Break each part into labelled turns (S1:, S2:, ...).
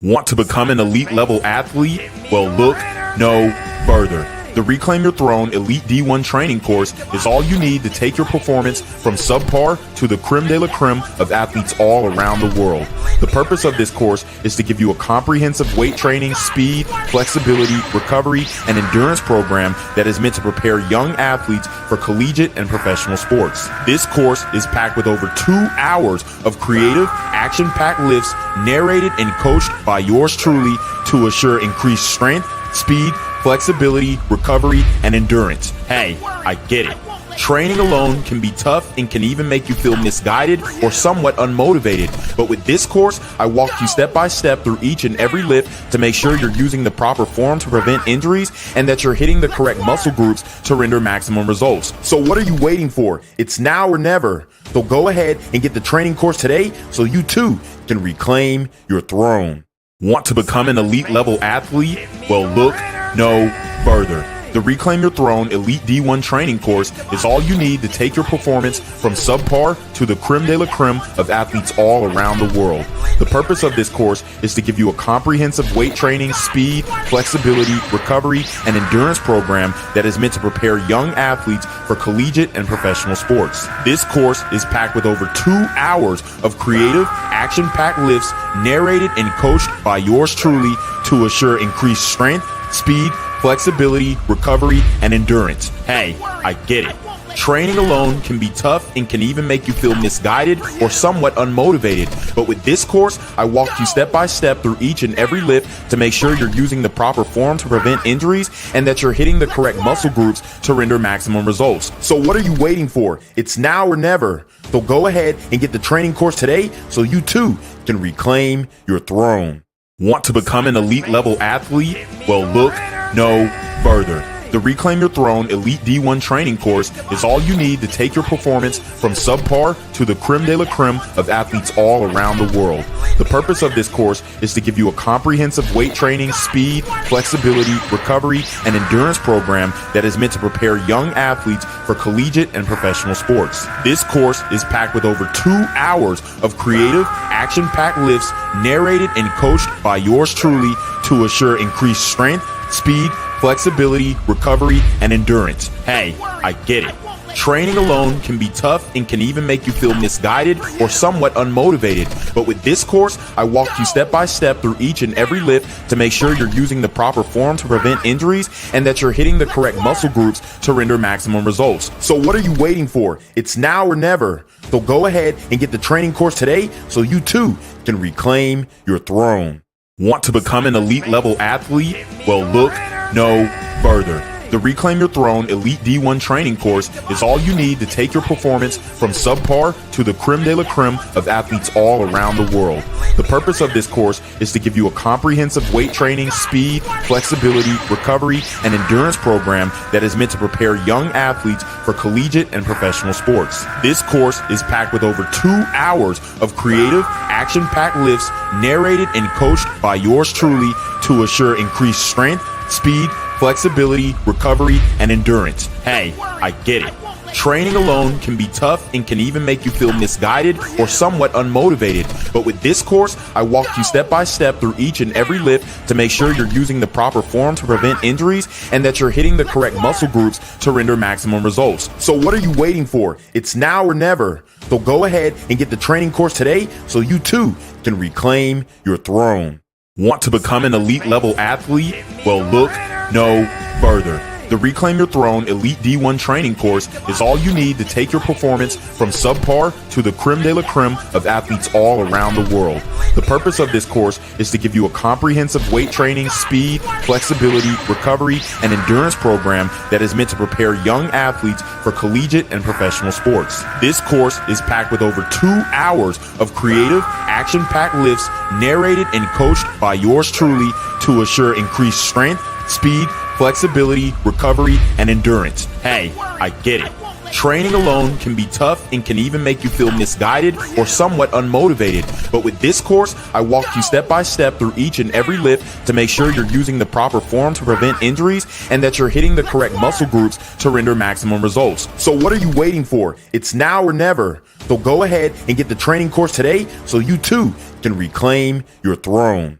S1: Want to become an elite level athlete? Well, look no further. The Reclaim Your Throne Elite D1 training course is all you need to take your performance from subpar to the creme de la creme of athletes all around the world. The purpose of this course is to give you a comprehensive weight training, speed, flexibility, recovery, and endurance program that is meant to prepare young athletes for collegiate and professional sports. This course is packed with over 2 hours of creative, action-packed lifts narrated and coached by yours truly to assure increased strength, speed, flexibility, recovery, and endurance. Hey, I get it. Training alone can be tough and can even make you feel misguided or somewhat unmotivated. But with this course, I walk you step by step through each and every lift to make sure you're using the proper form to prevent injuries and that you're hitting the correct muscle groups to render maximum results. So what are you waiting for? It's now or never. So go ahead and get the training course today so you too can reclaim your throne. Want to become an elite level athlete? Well, look no further. The Reclaim Your Throne Elite D1 training course is all you need to take your performance from subpar to the creme de la creme of athletes all around the world. The purpose of this course is to give you a comprehensive weight training, speed, flexibility, recovery, and endurance program that is meant to prepare young athletes for collegiate and professional sports. This course is packed with over 2 hours of creative, action-packed lifts narrated and coached by yours truly to assure increased strength, speed, flexibility, recovery, and endurance. Hey, I get it. Training alone can be tough and can even make you feel misguided or somewhat unmotivated. But with this course, I walk you step by step through each and every lift to make sure you're using the proper form to prevent injuries and that you're hitting the correct muscle groups to render maximum results. So what are you waiting for? It's now or never. So go ahead and get the training course today so you too can reclaim your throne. Want to become an elite level athlete? Well, look no further. The Reclaim Your Throne Elite D1 training course is all you need to take your performance from subpar to the creme de la creme of athletes all around the world. The purpose of this course is to give you a comprehensive weight training, speed, flexibility, recovery, and endurance program that is meant to prepare young athletes for collegiate and professional sports. This course is packed with over 2 hours of creative, action-packed lifts narrated and coached by yours truly to assure increased strength, speed, flexibility, recovery, and endurance. Hey, I get it. Training alone can be tough and can even make you feel misguided or somewhat unmotivated. But with this course, I walk you step by step through each and every lift to make sure you're using the proper form to prevent injuries and that you're hitting the correct muscle groups to render maximum results. So what are you waiting for? It's now or never. So go ahead and get the training course today so you too can reclaim your throne. Want to become an elite level athlete? Well, look no further. The Reclaim Your Throne Elite D1 training course is all you need to take your performance from subpar to the creme de la creme of athletes all around the world. The purpose of this course is to give you a comprehensive weight training, speed, flexibility, recovery, and endurance program that is meant to prepare young athletes for collegiate and professional sports. This course is packed with over 2 hours of creative, action-packed lifts narrated and coached by yours truly to assure increased strength, speed, flexibility, recovery, and endurance. Hey, I get it. Training alone can be tough and can even make you feel misguided or somewhat unmotivated. But with this course, I walk you step by step through each and every lift to make sure you're using the proper form to prevent injuries and that you're hitting the correct muscle groups to render maximum results. So what are you waiting for? It's now or never. So go ahead and get the training course today so you too can reclaim your throne. Want to become an elite level athlete? Well, look no further. The Reclaim Your Throne Elite D1 training course is all you need to take your performance from subpar to the creme de la creme of athletes all around the world. The purpose of this course is to give you a comprehensive weight training, speed, flexibility, recovery, and endurance program that is meant to prepare young athletes for collegiate and professional sports. This course is packed with over 2 hours of creative, action-packed lifts narrated and coached by yours truly to assure increased strength, speed, flexibility, recovery, and endurance. Hey, I get it. Training alone can be tough and can even make you feel misguided or somewhat unmotivated. But with this course, I walk you step by step through each and every lift to make sure you're using the proper form to prevent injuries and that you're hitting the correct muscle groups to render maximum results. So what are you waiting for? It's now or never. So go ahead and get the training course today so you too can reclaim your throne.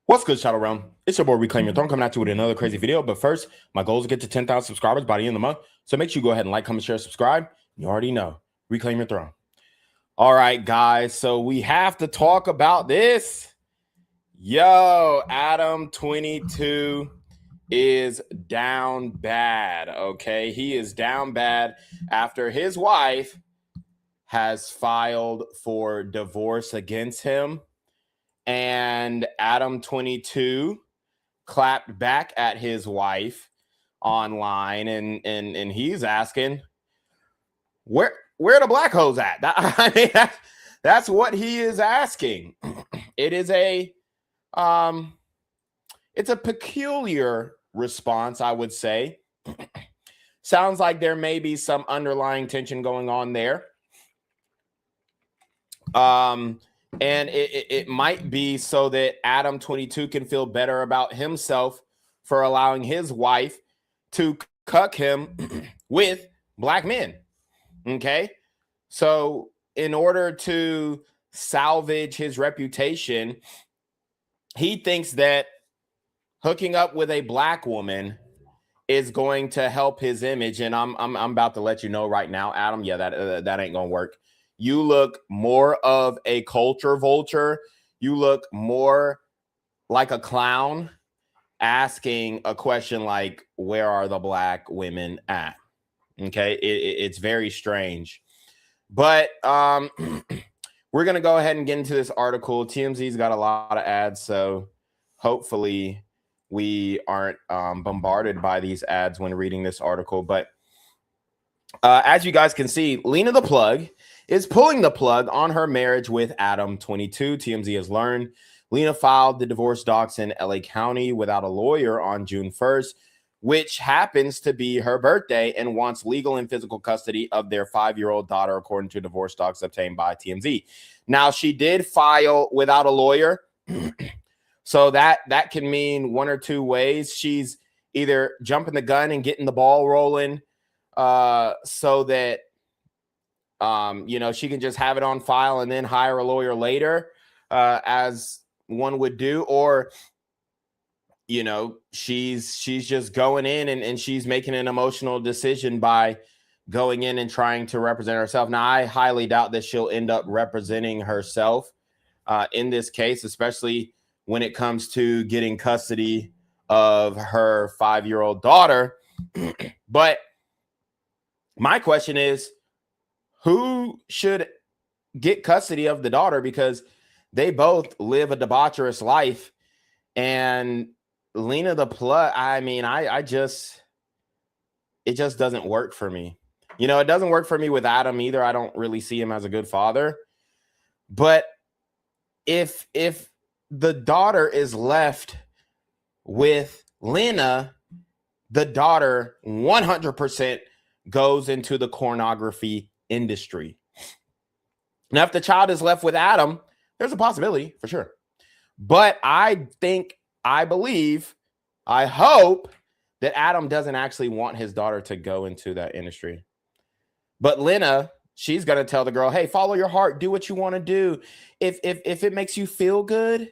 S2: What's good, Shadow Realm? It's your boy Reclaim Your Throne coming at you with another crazy video. But first, my goal is to get to 10,000 subscribers by the end of the month. So make sure you go ahead and like, comment, share, subscribe. You already know. Reclaim Your Throne. All right, guys. So we have to talk about this. Yo, Adam 22 is down bad. Okay. He is down bad after his wife has filed for divorce against him. And Adam 22 clapped back at his wife online, and he's asking, where the black hoes at? I mean, that's what he is asking. It is it's a peculiar response, I would say. Sounds like there may be some underlying tension going on there. And it might be so that Adam 22 can feel better about himself for allowing his wife to cuck him with black men. Okay. So in order to salvage his reputation, he thinks that hooking up with a black woman is going to help his image. And I'm about to let you know right now, Adam, yeah, that ain't gonna work. You look more of a culture vulture. You look more like a clown asking a question like, where are the black women at? Okay, it's very strange. But we're going to go ahead and get into this article. TMZ's got a lot of ads, so hopefully we aren't bombarded by these ads when reading this article. But as you guys can see, Lena the Plug is pulling the plug on her marriage with Adam 22. TMZ has learned Lena filed the divorce docs in LA County without a lawyer on June 1st, which happens to be her birthday, and wants legal and physical custody of their 5-year-old daughter, according to divorce docs obtained by TMZ. Now, she did file without a lawyer, so that can mean one or two ways. She's either jumping the gun and getting the ball rolling so that she can just have it on file and then hire a lawyer later, as one would do, or she's just going in and she's making an emotional decision by going in and trying to represent herself. Now, I highly doubt that she'll end up representing herself in this case, especially when it comes to getting custody of her 5-year-old daughter. But my question is, who should get custody of the daughter? Because they both live a debaucherous life. And Lena the Plug, I mean, it just doesn't work for me. It doesn't work for me with Adam either. I don't really see him as a good father. But if the daughter is left with Lena, the daughter 100% goes into the pornography industry. Now, if the child is left with Adam, there's a possibility for sure. But I hope that Adam doesn't actually want his daughter to go into that industry. But Lena, she's going to tell the girl, hey, follow your heart, do what you want to do. If it makes you feel good,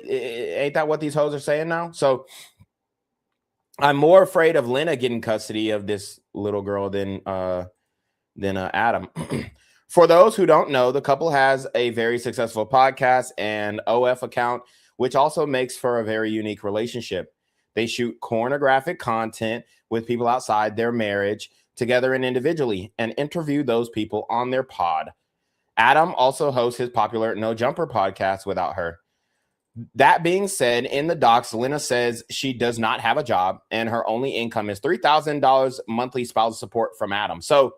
S2: ain't that what these hoes are saying now? So I'm more afraid of Lena getting custody of this little girl than Adam. For those who don't know, the couple has a very successful podcast and OF account, which also makes for a very unique relationship. They shoot pornographic content with people outside their marriage, together and individually, and interview those people on their pod. Adam also hosts his popular No Jumper podcast without her. That being said, in the docs, Lena says she does not have a job and her only income is $3,000 monthly spousal support from Adam. So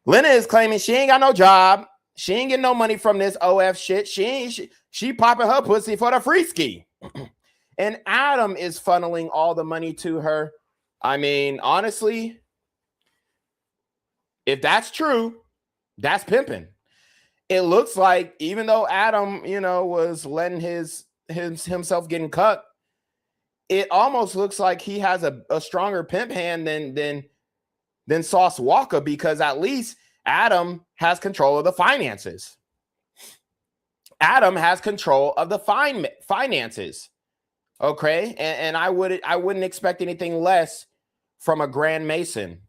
S2: Lena is claiming she ain't got no job. She ain't getting no money from this OF shit. She popping her pussy for the free ski. And Adam is funneling all the money to her. I mean, honestly, if that's true, that's pimping. It looks like even though Adam, was letting himself getting cut, it almost looks like he has a stronger pimp hand than Sauce Walker, because at least Adam has control of the finances. Adam has control of the finances. Okay, and I wouldn't expect anything less from a Grand Mason.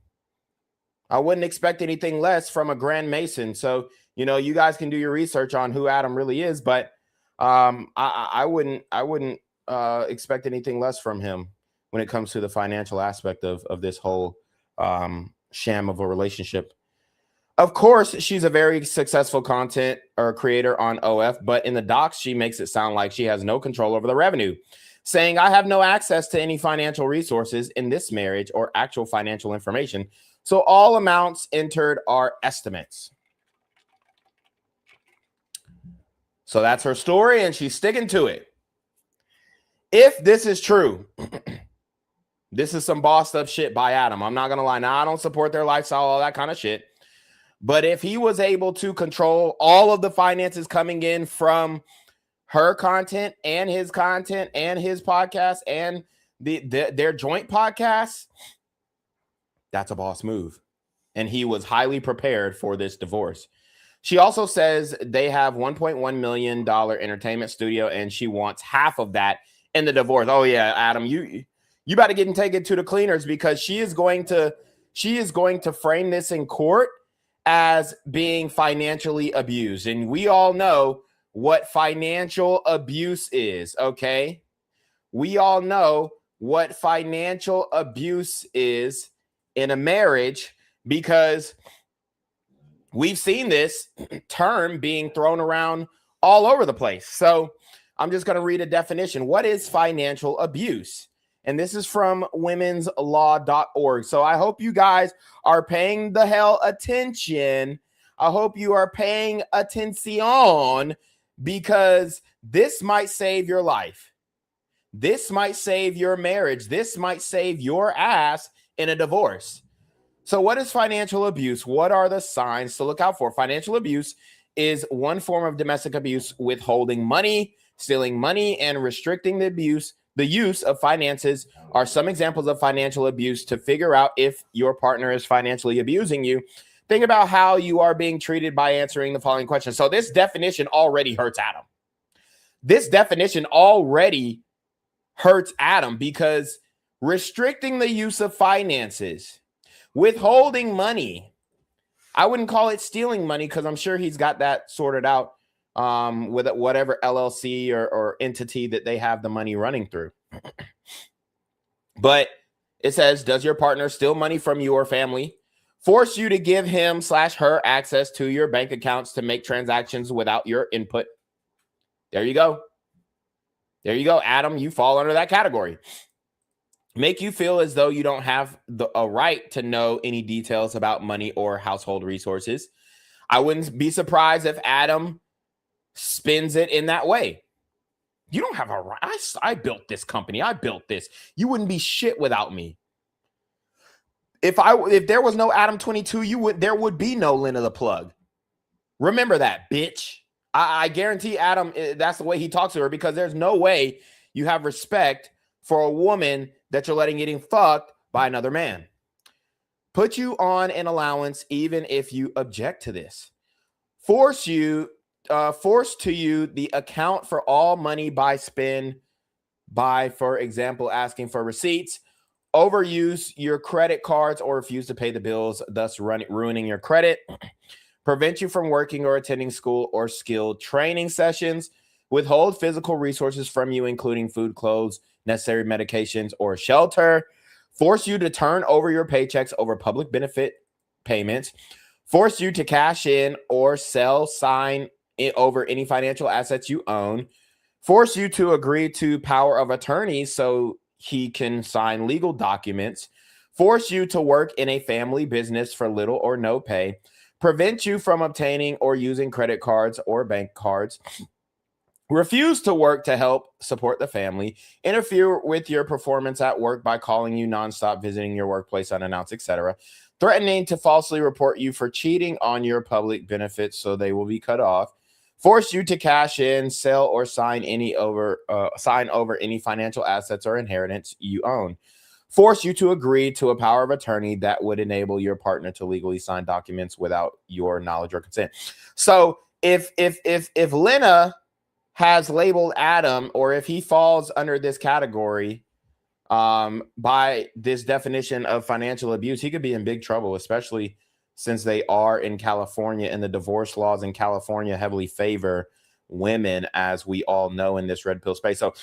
S2: I wouldn't expect anything less from a Grand Mason. So, you guys can do your research on who Adam really is, but I wouldn't expect anything less from him when it comes to the financial aspect of this whole sham of a relationship. Of course, she's a very successful content or creator on OF, but in the docs, she makes it sound like she has no control over the revenue, saying, I have no access to any financial resources in this marriage or actual financial information. So all amounts entered are estimates. So that's her story, and she's sticking to it. If this is true, this is some bossed up shit by Adam. I'm not going to lie. Now, I don't support their lifestyle, all that kind of shit. But if he was able to control all of the finances coming in from her content and his podcast and their joint podcast, that's a boss move. And he was highly prepared for this divorce. She also says they have $1.1 million entertainment studio, and she wants half of that in the divorce. Oh yeah, Adam, you better get and take it to the cleaners, because she is going to frame this in court as being financially abused. And we all know what financial abuse is, okay? We all know what financial abuse is in a marriage, because we've seen this term being thrown around all over the place. So I'm just going to read a definition. What is financial abuse? And this is from womenslaw.org. So I hope you guys are paying the hell attention. I hope you are paying attention, because this might save your life. This might save your marriage. This might save your ass in a divorce. So what is financial abuse? What are the signs to look out for? Financial abuse is one form of domestic abuse, withholding money, stealing money, and restricting the use of finances are some examples of financial abuse. To figure out if your partner is financially abusing you, think about how you are being treated by answering the following questions. So this definition already hurts Adam. This definition already hurts Adam, because restricting the use of finances, withholding money, I wouldn't call it stealing money, because I'm sure he's got that sorted out with whatever LLC or entity that they have the money running through. But it says, does your partner steal money from you or family, force you to give him/her access to your bank accounts to make transactions without your input? There you go. There you go, Adam. You fall under that category. Make you feel as though you don't have a right to know any details about money or household resources. I wouldn't be surprised if Adam spins it in that way. You don't have a right. I built this company. I built this. You wouldn't be shit without me. If there was no Adam 22, there would be no Lena the Plug. Remember that, bitch. I guarantee Adam, that's the way he talks to her, because there's no way you have respect for a woman that you're letting getting fucked by another man. Put you on an allowance even if you object to this. Force to you the account for all money by, for example, asking for receipts, overuse your credit cards or refuse to pay the bills, thus ruining your credit, prevent you from working or attending school or skill training sessions, withhold physical resources from you, including food, clothes, necessary medications, or shelter, force you to turn over your paychecks over public benefit payments, force you to cash in or sell, sign it over any financial assets you own, force you to agree to power of attorney so he can sign legal documents, force you to work in a family business for little or no pay, prevent you from obtaining or using credit cards or bank cards, refuse to work to help support the family, interfere with your performance at work by calling you nonstop, visiting your workplace unannounced, etc., threatening to falsely report you for cheating on your public benefits so they will be cut off, force you to cash in, sell, or sign over any financial assets or inheritance you own, force you to agree to a power of attorney that would enable your partner to legally sign documents without your knowledge or consent. So if Lena has labeled Adam, or if he falls under this category, by this definition of financial abuse, he could be in big trouble, especially since they are in California, and the divorce laws in California heavily favor women, as we all know in this red pill space. So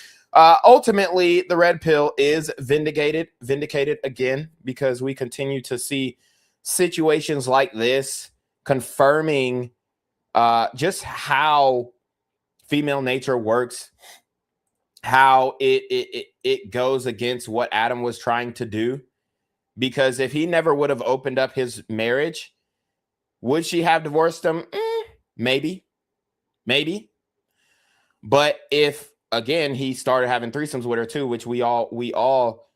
S2: ultimately, the red pill is vindicated again, because we continue to see situations like this confirming just how female nature works, how it goes against what Adam was trying to do. Because if he never would have opened up his marriage, would she have divorced him? Maybe. But if, again, he started having threesomes with her too, which we all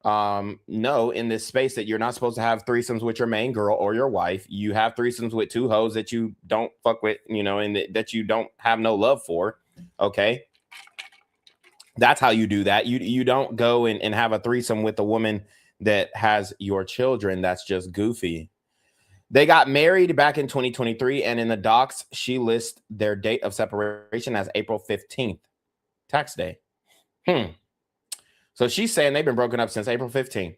S2: know in this space that you're not supposed to have threesomes with your main girl or your wife. You have threesomes with two hoes that you don't fuck with, and that you don't have no love for. Okay. That's how you do that. You don't go and have a threesome with a woman that has your children. That's just goofy. They got married back in 2023, and in the docs, she lists their date of separation as April 15th, tax day. So she's saying they've been broken up since April 15th.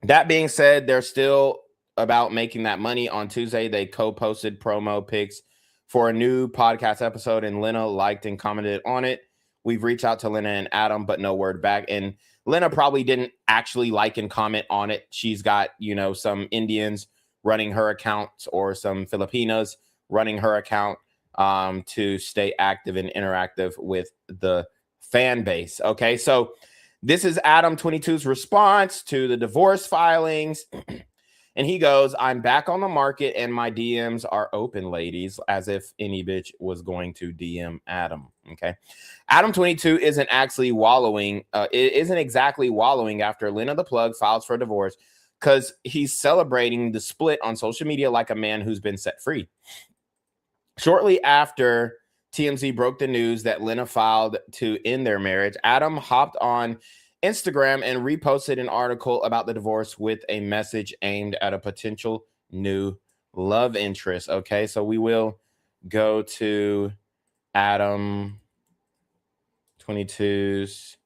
S2: That being said, they're still about making that money. On Tuesday, they co-posted promo pics for a new podcast episode, and Lena liked and commented on it. We've reached out to Lena and Adam, but no word back. And Lena probably didn't actually like and comment on it. She's got, some Indians running her account, or some Filipinos running her account to stay active and interactive with the fan base. Okay, so this is Adam 22's response to the divorce filings. And he goes, "I'm back on the market and my DMs are open, ladies," as if any bitch was going to DM Adam. Okay. Adam 22 isn't exactly wallowing after Lena the Plug files for divorce, because he's celebrating the split on social media like a man who's been set free. Shortly after TMZ broke the news that Lena filed to end their marriage, Adam hopped on Instagram and reposted an article about the divorce with a message aimed at a potential new love interest. Okay, so we will go to Adam 22's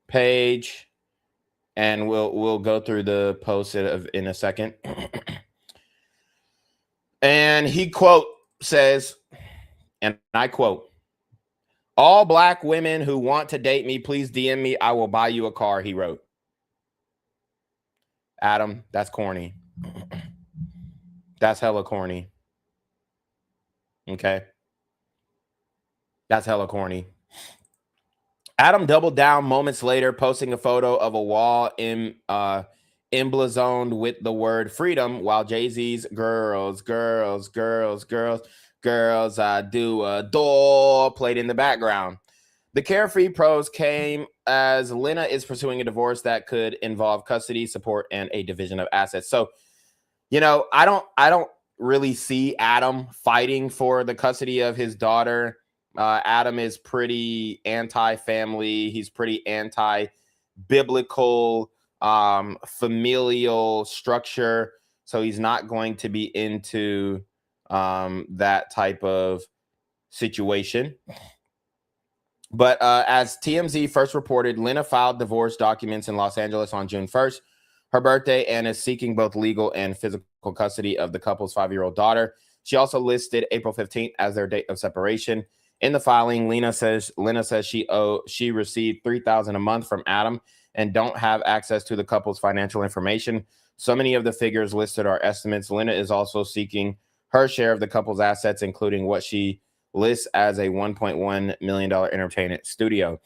S2: page, and we'll go through the post in a second. And he says, and I quote, "All black women who want to date me, please DM me. I will buy you a car," he wrote. Adam, that's corny. That's hella corny. Okay. That's hella corny. Adam doubled down moments later, posting a photo of a wall emblazoned with the word freedom, while Jay-Z's girls, I do adore played in the background. The carefree prose came as Lena is pursuing a divorce that could involve custody, support, and a division of assets. So, I don't really see Adam fighting for the custody of his daughter. Adam is pretty anti-family. He's pretty anti-biblical, familial structure. So he's not going to be into that type of situation. But as TMZ first reported, Lena filed divorce documents in Los Angeles on June 1st, her birthday, and is seeking both legal and physical custody of the couple's 5-year-old daughter. She also listed April 15th as their date of separation. In the filing, Lena says she received $3,000 a month from Adam and don't have access to the couple's financial information. So many of the figures listed are estimates. Lena is also seeking her share of the couple's assets, including what she lists as a $1.1 million entertainment studio.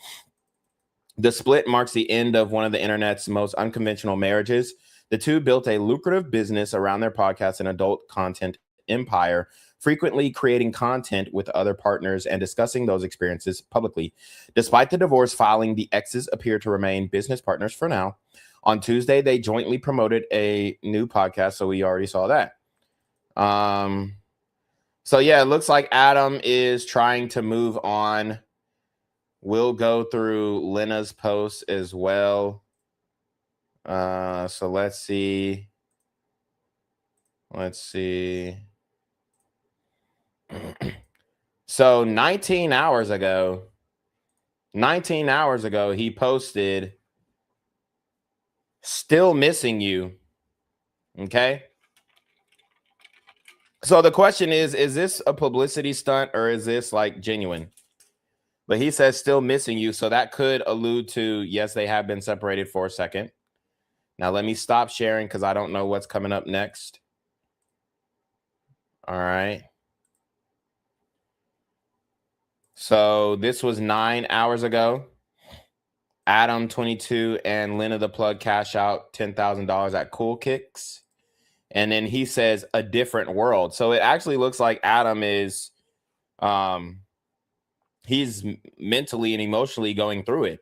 S2: The split marks the end of one of the internet's most unconventional marriages. The two built a lucrative business around their podcast and adult content empire, frequently creating content with other partners and discussing those experiences publicly. Despite the divorce filing, the exes appear to remain business partners for now. On Tuesday, they jointly promoted a new podcast, so we already saw that. So yeah, it looks like Adam is trying to move on. We'll go through Lena's post as well. So let's see. So 19 hours ago, he posted, "Still missing you." Okay. So the question is this a publicity stunt or is this like genuine? But he says still missing you. So that could allude to, yes, they have been separated for a second. Now let me stop sharing because I don't know what's coming up next. All right. So this was 9 hours ago. Adam 22 and Lena the Plug cash out $10,000 at Cool Kicks. And then he says a different world. So it actually looks like Adam is he's mentally and emotionally going through it.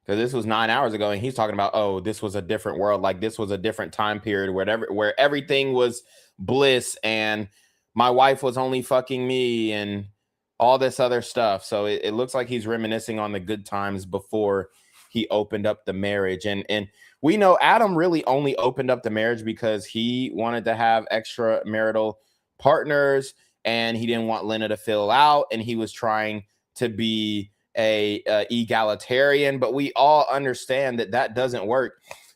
S2: Because this was 9 hours ago and he's talking about, oh, this was a different world. Like this was a different time period, where everything was bliss and my wife was only fucking me and all this other stuff. So it looks like he's reminiscing on the good times before he opened up the marriage. And we know Adam really only opened up the marriage because he wanted to have extra marital partners and he didn't want Lena to fill out, and he was trying to be a egalitarian. But we all understand that that doesn't work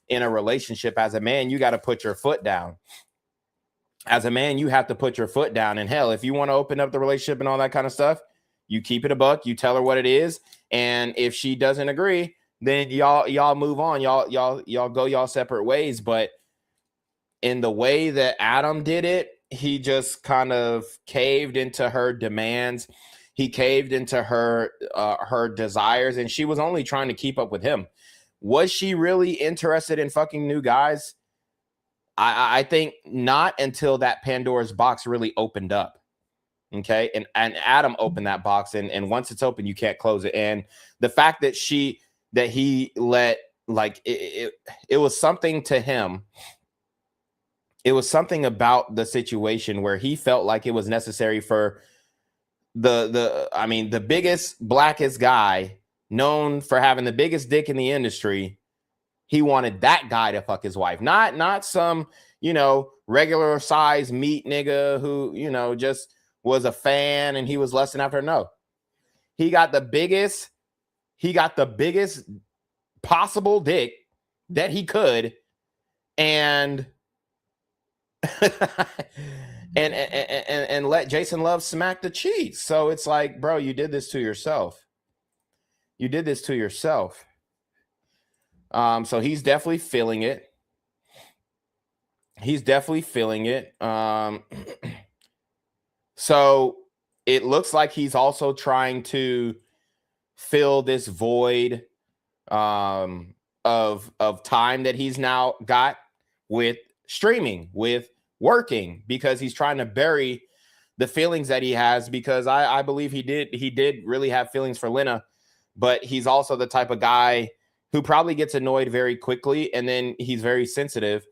S2: in a relationship. As a man, you got to put your foot down. As a man, you have to put your foot down. And hell, if you want to open up the relationship and all that kind of stuff, you keep it a buck, you tell her what it is. And if she doesn't agree, then y'all move on. Y'all go y'all separate ways. But in the way that Adam did it, he just kind of caved into her demands. He caved into her desires, and she was only trying to keep up with him. Was she really interested in fucking new guys? I think not until that Pandora's box really opened up. Okay. And Adam opened that box, and once it's open, you can't close it. And the fact that he let, like, it was something to him. It was something about the situation where he felt like it was necessary for the biggest, blackest guy known for having the biggest dick in the industry. He wanted that guy to fuck his wife, not some, regular size meat nigga who, just was a fan and he was lusting after. No, he got the biggest possible dick that he could. And and let Jason Love smack the cheeks. So it's like, bro, you did this to yourself. So he's definitely feeling it. So it looks like he's also trying to fill this void of time that he's now got with streaming, with working, because he's trying to bury the feelings that he has, because I believe he did really have feelings for Lena, but he's also the type of guy who probably gets annoyed very quickly, and then he's very sensitive.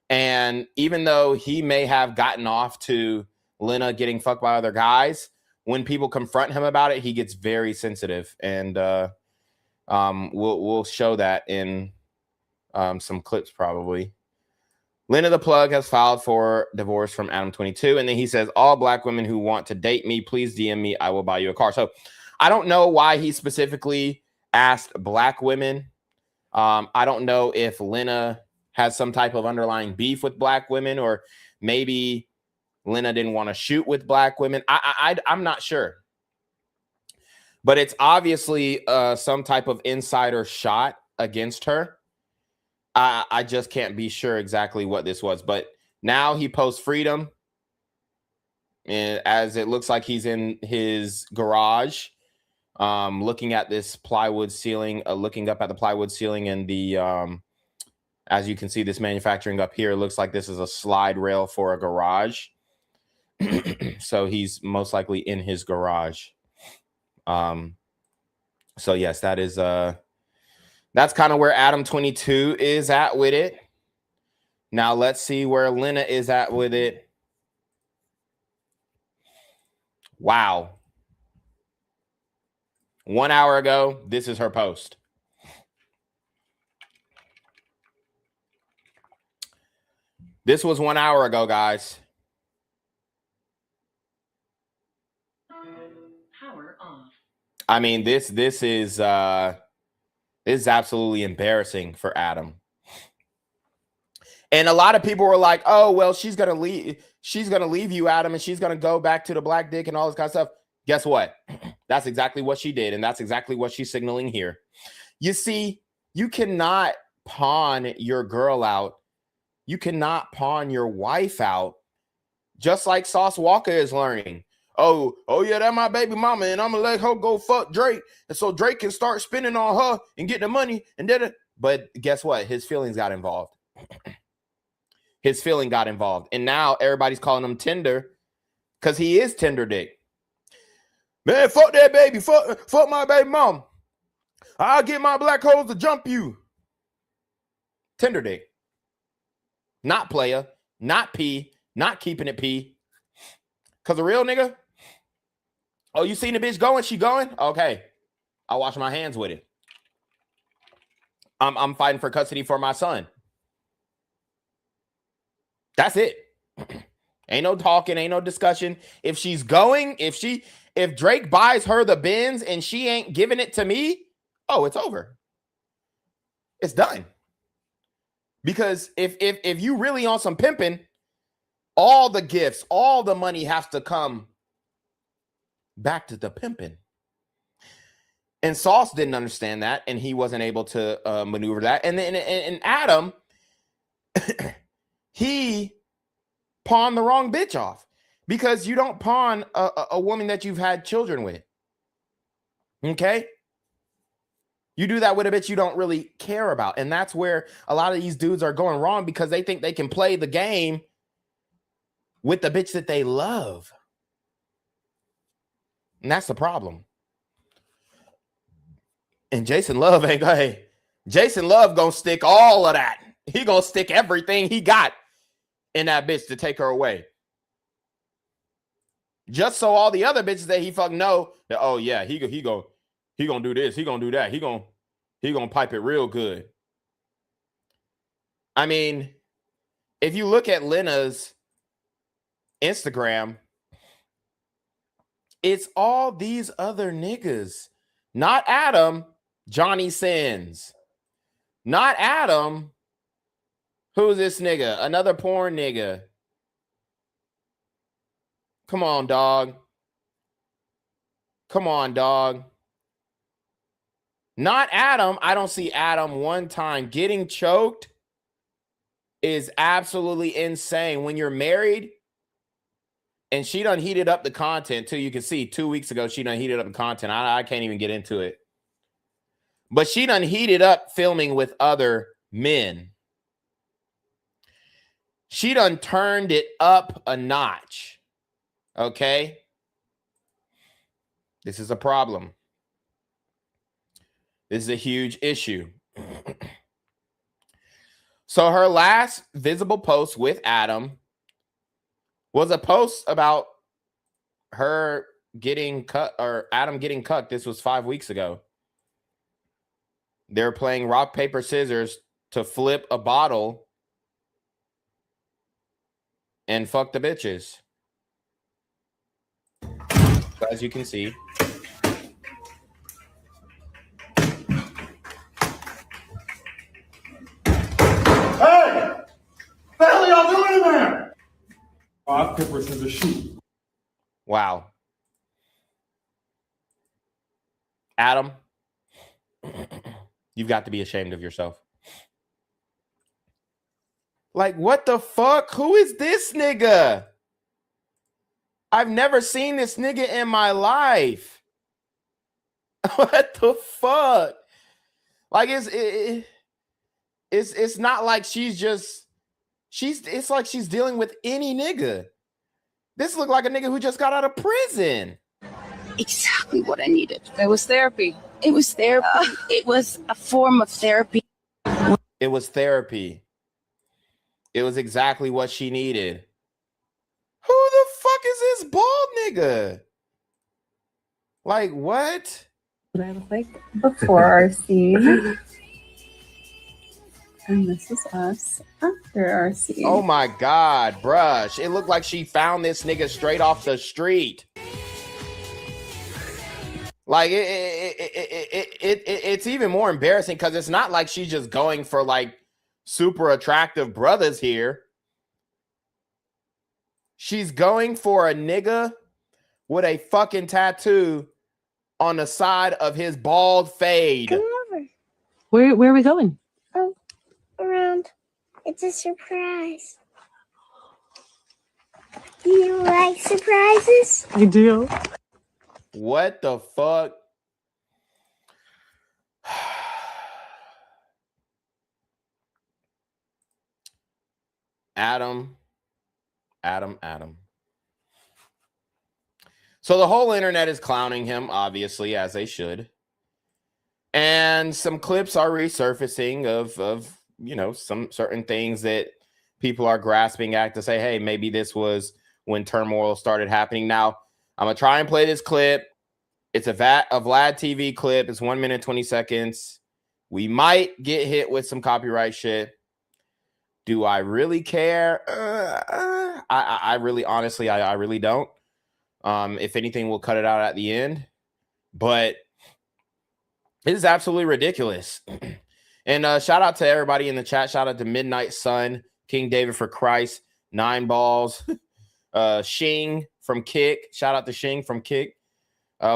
S2: And even though he may have gotten off to Lena getting fucked by other guys, when people confront him about it, he gets very sensitive. And we'll show that in some clips probably. Lena the Plug has filed for divorce from Adam 22. And then he says, all black women who want to date me, please DM me. I will buy you a car. So I don't know why he specifically asked black women. I don't know if Lena has some type of underlying beef with black women, or maybe Lena didn't want to shoot with black women. I'm not sure. But it's obviously some type of insider shot against her. I just can't be sure exactly what this was. But now he posts freedom, and as it looks like he's in his garage, looking at this plywood ceiling, looking up at the plywood ceiling, and the as you can see, this manufacturing up here looks like this is a slide rail for a garage. So he's most likely in his garage. So yes, that is that's kind of where Adam 22 is at with it. Now let's see where Lena is at with it. Wow. 1 hour ago, this is her post. This was 1 hour ago, guys. I mean, this is absolutely embarrassing for Adam. And a lot of people were like, "Oh, well, she's gonna leave you, Adam, and she's gonna go back to the black dick and all this kind of stuff." Guess what? That's exactly what she did, and that's exactly what she's signaling here. You see, you cannot pawn your girl out. You cannot pawn your wife out, just like Sauce Walker is learning. Oh yeah, that's my baby mama, and I'm gonna let her go fuck Drake, and so Drake can start spending on her and getting the money, and then. But guess what? His feelings got involved. His feeling got involved, and now everybody's calling him tender because he is tender dick. Man, fuck that baby, fuck my baby mom. I'll get my black holes to jump you. Tender dick, not player, not P, not keeping it P. Cause a real nigga. Oh, you seen the bitch going? She going? Okay, I'll wash my hands with it. I'm fighting for custody for my son. That's it. Ain't no talking, ain't no discussion. If she's going, if Drake buys her the Benz and she ain't giving it to me, oh, it's over. It's done. Because if you really on some pimping, all the gifts, all the money has to come back to the pimping. And Sauce didn't understand that, and he wasn't able to maneuver that. And then and Adam, he pawned the wrong bitch off, because you don't pawn a woman that you've had children with. Okay? You do that with a bitch you don't really care about. And that's where a lot of these dudes are going wrong, because they think they can play the game with the bitch that they love. And that's the problem. And Jason Love ain't gonna, hey, Jason Love gonna stick all of that. He gonna stick everything he got in that bitch to take her away. Just so all the other bitches that he fucking know that, oh yeah, he gonna do this, he gonna do that, he gonna pipe it real good. I mean, if you look at Lena's Instagram, it's all these other niggas. Not Adam, Johnny Sins. Not Adam. Who's this nigga? Another porn nigga. Come on, dog. Come on, dog. Not Adam. I don't see Adam one time. Getting choked is absolutely insane. When you're married, and she done heated up the content too. You can see 2 weeks ago, she done heated up the content. I can't even get into it. But she done heated up filming with other men. She done turned it up a notch. Okay? This is a problem. This is a huge issue. So her last visible post with Adam was a post about her getting cut, or Adam getting cut. This was 5 weeks ago. They're playing rock, paper, scissors to flip a bottle and fuck the bitches. So as you can see.
S3: Hey! What the hell are y'all doing in there? Rock, paper, scissors, shoot.
S2: Wow. Adam, you've got to be ashamed of yourself. Like, what the fuck? Who is this nigga? I've never seen this nigga in my life. What the fuck? Like, it's not like it's like she's dealing with any nigga. This looked like a nigga who just got out of prison.
S4: Exactly what I needed. It was therapy. It was therapy. It was a form of therapy.
S2: It was therapy. It was exactly what she needed. Who the fuck is this bald nigga? Like, what?
S5: What I look like before our scene. And this is us after our scene.
S2: Oh my God, bruh. It looked like she found this nigga straight off the street. Like it's even more embarrassing because it's not like she's just going for like super attractive brothers here. She's going for a nigga with a fucking tattoo on the side of his bald fade.
S6: Come over.
S7: Where are we going?
S6: Oh, around. It's a surprise. Do you like surprises?
S7: I do.
S2: What the fuck? Adam. So the whole internet is clowning him, obviously, as they should. And some clips are resurfacing of some certain things that people are grasping at to say, hey, maybe this was when turmoil started happening. Now, I'm going to try and play this clip. It's a Vlad TV clip. It's 1 minute, 20 seconds. We might get hit with some copyright shit. Do I really care? I really, honestly, I really don't. If anything, we'll cut it out at the end. But it is absolutely ridiculous. And shout out to everybody in the chat. Shout out to Midnight Sun, King David for Christ, 9 Balls, Shing from Kick. Shout out to Shing from Kick.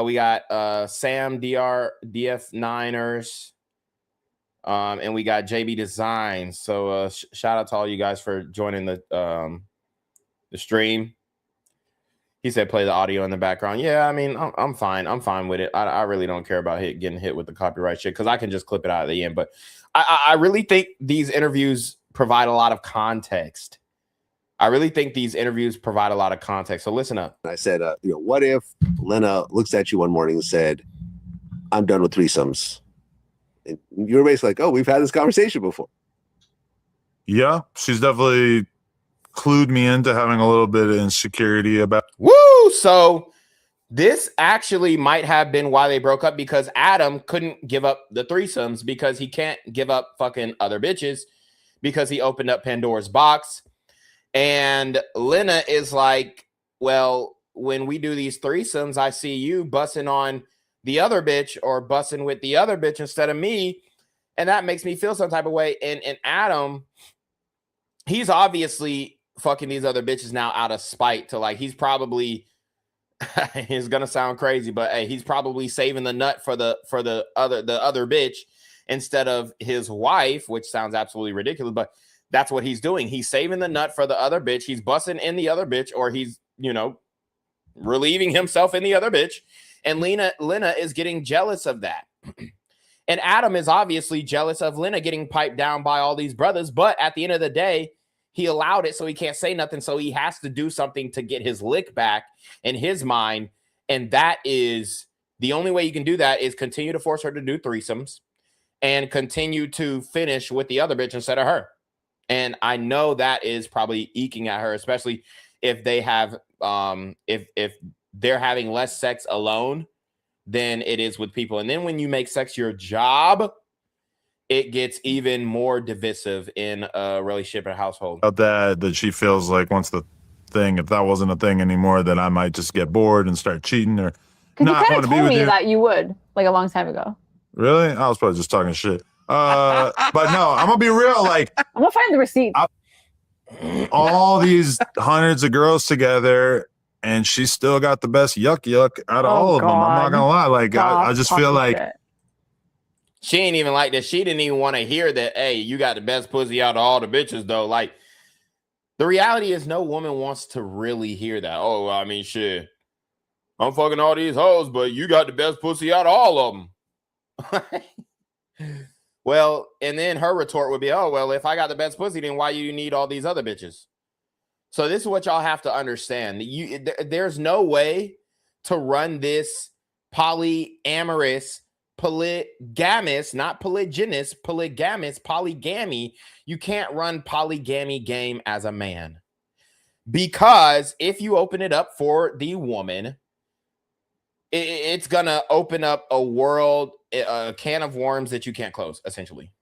S2: We got Sam DF Niners. And we got JB Designs. So shout out to all you guys for joining the stream. He said play the audio in the background. Yeah, I mean, I'm fine. I'm fine with it. I really don't care about getting hit with the copyright shit because I can just clip it out at the end. But I really think these interviews provide a lot of context. So listen up.
S8: I said, what if Lena looks at you one morning and said, I'm done with threesomes? And you're basically like, oh, we've had this conversation before.
S9: Yeah, she's definitely clued me into having a little bit of insecurity about.
S2: Woo! So this actually might have been why they broke up, because Adam couldn't give up the threesomes because he can't give up fucking other bitches because he opened up Pandora's box. And Lena is like, well, when we do these threesomes, I see you busting on the other bitch or busting with the other bitch instead of me. And that makes me feel some type of way. And Adam, he's obviously fucking these other bitches now out of spite to like, he's probably, it's going to sound crazy, but hey, he's probably saving the nut for the other bitch instead of his wife, which sounds absolutely ridiculous, but that's what he's doing. He's saving the nut for the other bitch. He's busting in the other bitch, or he's, relieving himself in the other bitch. And Lena is getting jealous of that. And Adam is obviously jealous of Lena getting piped down by all these brothers. But at the end of the day, he allowed it, so he can't say nothing. So he has to do something to get his lick back in his mind. And that is the only way you can do that is continue to force her to do threesomes and continue to finish with the other bitch instead of her. And I know that is probably eking at her, especially if they have, if they're having less sex alone than it is with people. And then when you make sex your job, it gets even more divisive in a relationship and household.
S9: About that she feels like once the thing, if that wasn't a thing anymore, then I might just get bored and start cheating or not want to be with you.
S5: Because you kind of told me that you would, like a long time ago.
S9: Really? I was probably just talking shit. But no, I'm gonna be real. Like,
S5: I'm gonna find the receipt.
S9: All these hundreds of girls together, and she still got the best yuck out of all of them. I'm not gonna lie. Like, I just feel like
S2: she ain't even like that. She didn't even want to hear that. Hey, you got the best pussy out of all the bitches, though. Like, the reality is, no woman wants to really hear that. Oh, I mean, shit, I'm fucking all these hoes, but you got the best pussy out of all of them. Well, and then her retort would be, oh, well, if I got the best pussy, then why do you need all these other bitches? So this is what y'all have to understand. There's no way to run this polyamorous, polygamous, not polygynous, polygamous, polygamy. You can't run polygamy game as a man. Because if you open it up for the woman, it's going to open up a can of worms that you can't close, essentially.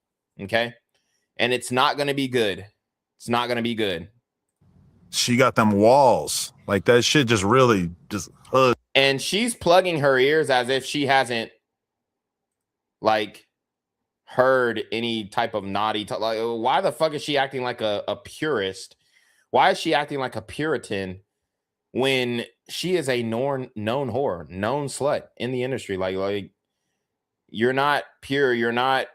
S2: Okay? And it's not going to be good. It's not going to be good.
S9: She got them walls. Like, that shit just really just hugs.
S2: And she's plugging her ears as if she hasn't like heard any type of naughty talk. Like, why the fuck is she acting like a purist? Why is she acting like a Puritan when she is a known whore, known slut in the industry? Like you're not pure. You're not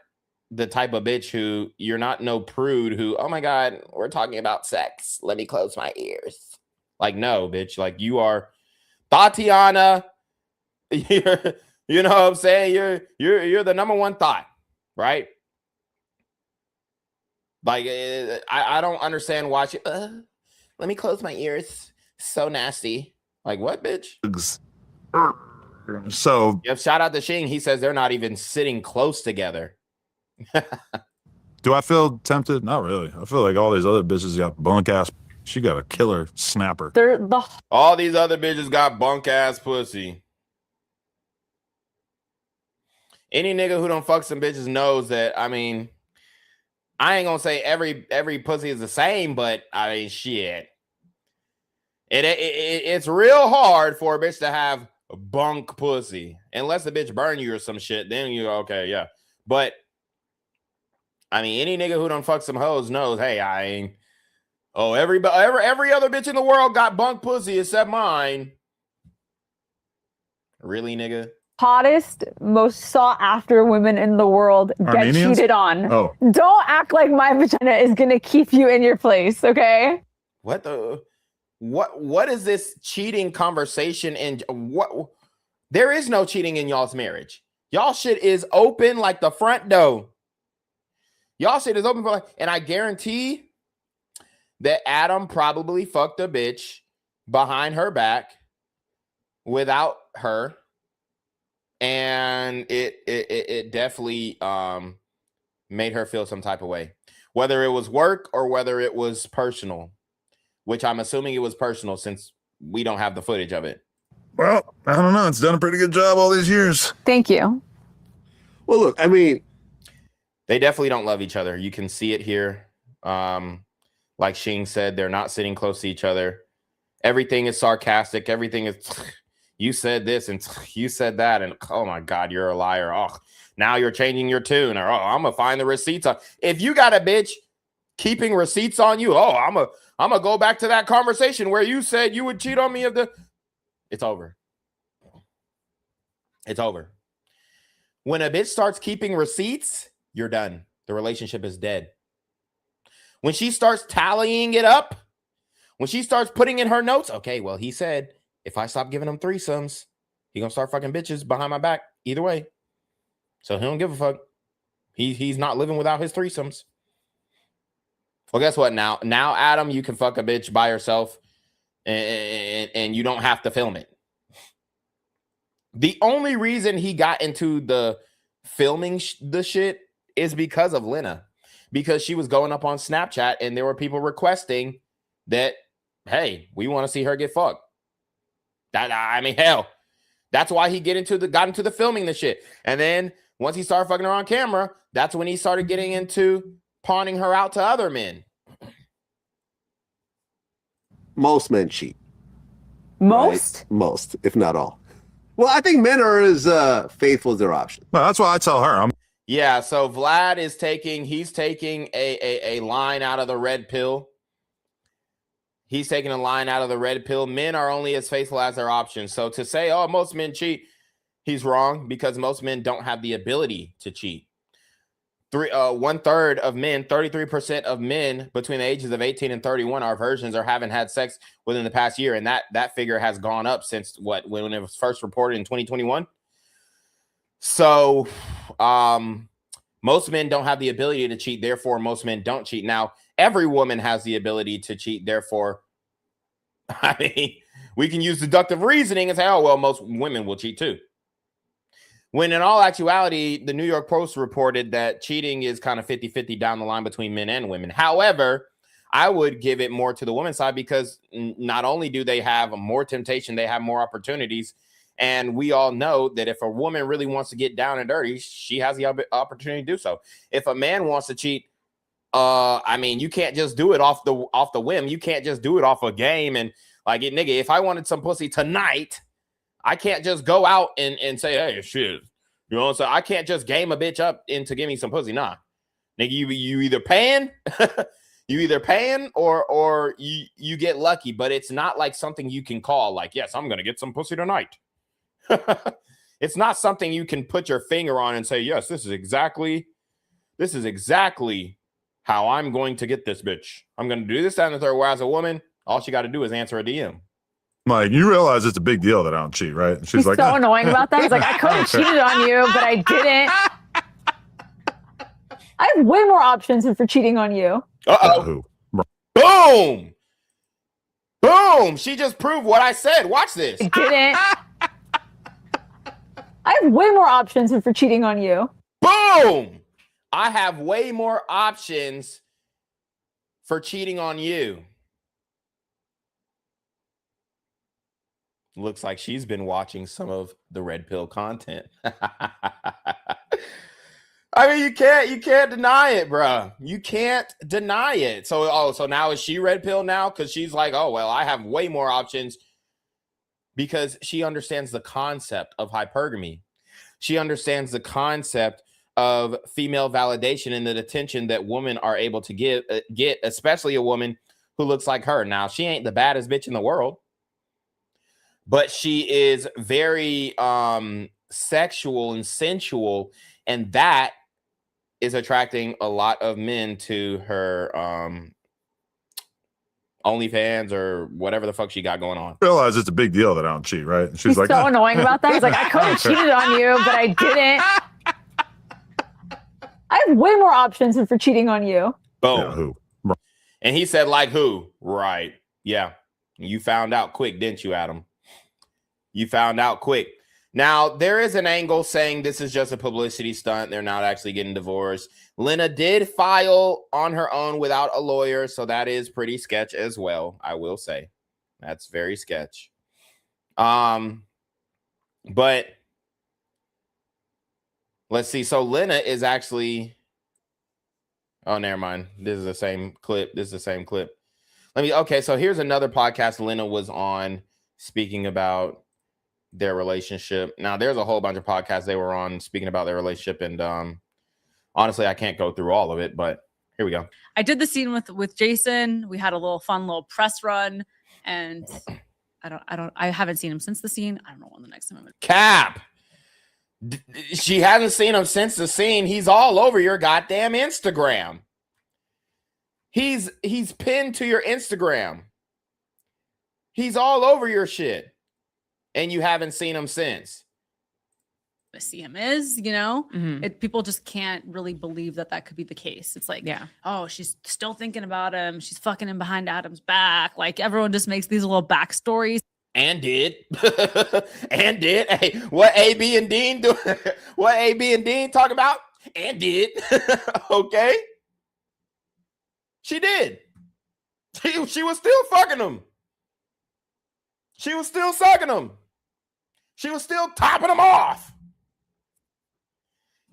S2: the type of bitch who, you're not no prude who, oh my God, we're talking about sex. Let me close my ears. Like, no, bitch. Like, you are Tatiana. You know what I'm saying? You're the number one thought, right? Like, I don't understand why she, let me close my ears. So nasty. Like, what, bitch?
S9: So,
S2: yep, shout out to Shing. He says they're not even sitting close together.
S9: do I feel tempted? Not really. I feel like all these other bitches got bunk ass. She got a killer snapper.
S2: All these other bitches got bunk ass pussy. Any nigga who don't fuck some bitches knows that. I mean, I ain't gonna say every pussy is the same, but I mean, shit. It's real hard for a bitch to have bunk pussy, unless the bitch burn you or some shit. Then you okay, yeah. But I mean, any nigga who don't fuck some hoes knows. Hey, I ain't. Oh, every other bitch in the world got bunk pussy except mine. Really, nigga?
S5: Hottest, most sought after women in the world get
S9: Armenians?
S5: cheated on.
S9: Oh.
S5: Don't act like my vagina is gonna keep you in your place, okay?
S2: What is this cheating conversation? And what? There is no cheating in y'all's marriage. Y'all shit is open like the front door. Y'all shit is open for like, and I guarantee that Adam probably fucked a bitch behind her back without her. And it definitely made her feel some type of way, whether it was work or whether it was personal, which I'm assuming it was personal since we don't have the footage of it.
S9: Well, I don't know. It's done a pretty good job all these years.
S5: Thank you.
S8: Well, look, I mean,
S2: they definitely don't love each other. You can see it here. Like Shing said, they're not sitting close to each other. Everything is sarcastic. Everything is, you said this and you said that. And oh my God, you're a liar. Oh, now you're changing your tune. Or, oh, I'm going to find the receipts. If you got a bitch keeping receipts on you, oh, I'm going to go back to that conversation where you said you would cheat on me. It's over. It's over. When a bitch starts keeping receipts, you're done. The relationship is dead. When she starts tallying it up, when she starts putting in her notes, okay, well, he said, if I stop giving him threesomes, he gonna start fucking bitches behind my back either way. So he don't give a fuck. He's not living without his threesomes. Well, guess what? Now, Adam, you can fuck a bitch by yourself and you don't have to film it. The only reason he got into the filming the shit is because of Lena. Because she was going up on Snapchat and there were people requesting that, hey, we want to see her get fucked. I mean, hell, that's why he got into the filming the shit. And then once he started fucking her on camera, that's when he started getting into pawning her out to other men.
S8: Most men cheat.
S5: Most?
S8: Right? Most, if not all. Well, I think men are as faithful as their option.
S9: Well, that's why I tell her.
S2: Yeah, so Vlad is taking a line out of the red pill. He's taking a line out of the red pill. Men are only as faithful as their options. So to say, oh, most men cheat, he's wrong because most men don't have the ability to cheat. 1/3 of men, 33% of men between the ages of 18 and 31 are virgins or haven't had sex within the past year. And that figure has gone up since when it was first reported in 2021. So most men don't have the ability to cheat. Therefore, most men don't cheat. Now, every woman has the ability to cheat. Therefore, I mean, we can use deductive reasoning and say, oh, well, most women will cheat too. When in all actuality, the New York Post reported that cheating is kind of 50-50 down the line between men and women. However, I would give it more to the women's side because not only do they have more temptation, they have more opportunities. And we all know that if a woman really wants to get down and dirty, she has the opportunity to do so. If a man wants to cheat, I mean, you can't just do it off the whim. You can't just do it off a game. And like, nigga, if I wanted some pussy tonight, I can't just go out and say, hey, shit. You know, so I can't just game a bitch up into give me some pussy. Nah. Nigga, you either paying, or you get lucky, but it's not like something you can call like, yes, I'm gonna get some pussy tonight. It's not something you can put your finger on and say, yes, this is exactly how I'm going to get this bitch. I'm gonna do this, that, and the third. Whereas a woman, all she got to do is answer a DM.
S9: Like, you realize it's a big deal that I don't cheat, right? And
S5: He's
S9: like,
S5: so annoying about that. He's like, I could have cheated on you, but I didn't. I have way more options than for cheating on you.
S2: Uh-oh. Boom! Boom! She just proved what I said. Watch this.
S5: I didn't. I have way more options than for cheating on you.
S2: Boom! I have way more options for cheating on you. Looks like she's been watching some of the Red Pill content. I mean, you can't deny it, bro. You can't deny it. So now is she Red Pill now? Because she's like, oh, well, I have way more options, because she understands the concept of hypergamy. She understands the concept of female validation and the attention that women are able to get, especially a woman who looks like her. Now, she ain't the baddest bitch in the world, but she is very sexual and sensual, and that is attracting a lot of men to her OnlyFans or whatever the fuck she got going on.
S9: Realize it's a big deal that I don't cheat, right? And
S5: He's
S9: like,
S5: so annoying about that. He's like, I could have cheated on you, but I didn't. I have way more options than for cheating on you.
S2: Boom.
S9: Yeah, who?
S2: And he said, like who? Right. Yeah. You found out quick, didn't you, Adam? You found out quick. Now, there is an angle saying this is just a publicity stunt. They're not actually getting divorced. Lena did file on her own without a lawyer, so that is pretty sketch as well, I will say. That's very sketch. But let's see. So Lena is actually... Oh, never mind. This is the same clip. Okay, so here's another podcast Lena was on speaking about their relationship. Now, there's a whole bunch of podcasts they were on speaking about their relationship, and honestly, I can't go through all of it, but here we go.
S10: I did the scene with Jason. We had a little press run, and I haven't seen him since the scene. I don't know when the next time I'm gonna...
S2: Cap. She hasn't seen him since the scene. He's all over your goddamn Instagram. He's pinned to your Instagram. He's all over your shit. And you haven't seen him since.
S10: I see him is, you know, people just can't really believe that could be the case. It's like, yeah, oh, she's still thinking about him. She's fucking him behind Adam's back. Like, everyone just makes these little backstories.
S2: And did. And did. Hey, what AB and Dean do? What AB and Dean talk about? And did. Okay. She did. She was still fucking him. She was still sucking him. She was still topping him off.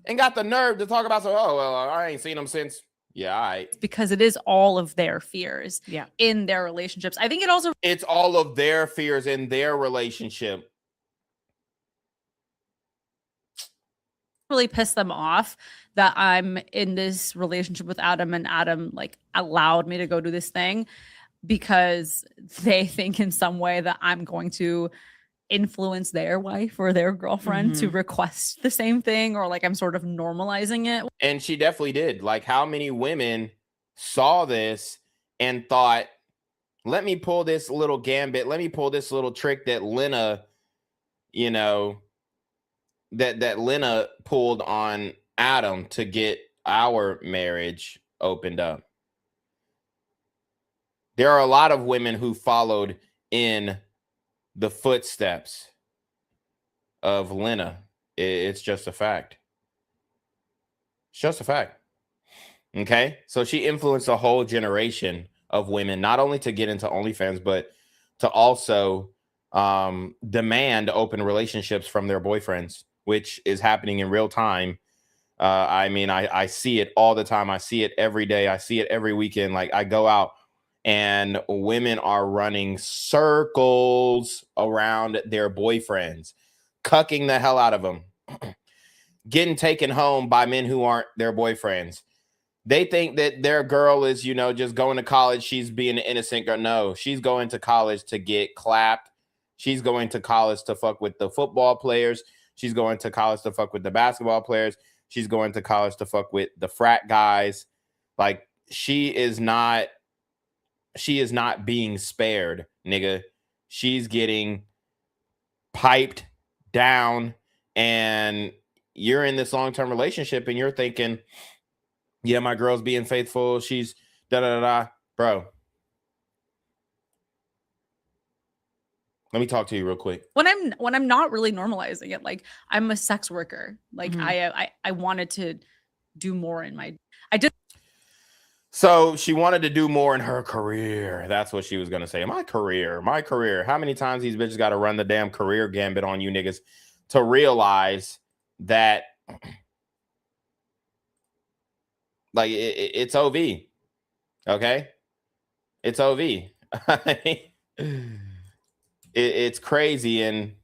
S2: And got the nerve to talk about, oh, well, I ain't seen him since. Yeah, all right.
S10: Because it is all of their fears in their relationships. I think
S2: it's all of their fears in their relationship.
S10: Really pissed them off that I'm in this relationship with Adam, and Adam like allowed me to go do this thing, because they think in some way that I'm going to influence their wife or their girlfriend to request the same thing, or like I'm sort of normalizing it.
S2: And she definitely did. Like, how many women saw this and thought, let me pull this little gambit, let me pull this little trick that Lena, you know, that Lena pulled on Adam to get our marriage opened up. There are a lot of women who followed in the footsteps of Lena. It's just a fact. It's just a fact. Okay? So she influenced a whole generation of women, not only to get into OnlyFans, but to also demand open relationships from their boyfriends, which is happening in real time. I mean, I see it all the time. I see it every day. I see it every weekend. Like, I go out and women are running circles around their boyfriends, cucking the hell out of them, getting taken home by men who aren't their boyfriends. They think that their girl is, just going to college. She's being an innocent girl. No, she's going to college to get clapped. She's going to college to fuck with the football players. She's going to college to fuck with the basketball players. She's going to college to fuck with the frat guys. Like, she is not being spared, nigga. She's getting piped down, and you're in this long-term relationship and you're thinking, yeah, my girl's being faithful. She's da-da-da-da. Bro, let me talk to you real quick.
S10: When I'm not really normalizing it, like, I'm a sex worker. Like, I wanted to do more in my,
S2: So she wanted to do more in her career. That's what she was going to say. My career. How many times these bitches got to run the damn career gambit on you niggas to realize that, like, it's OV. Okay? It's OV. It's crazy.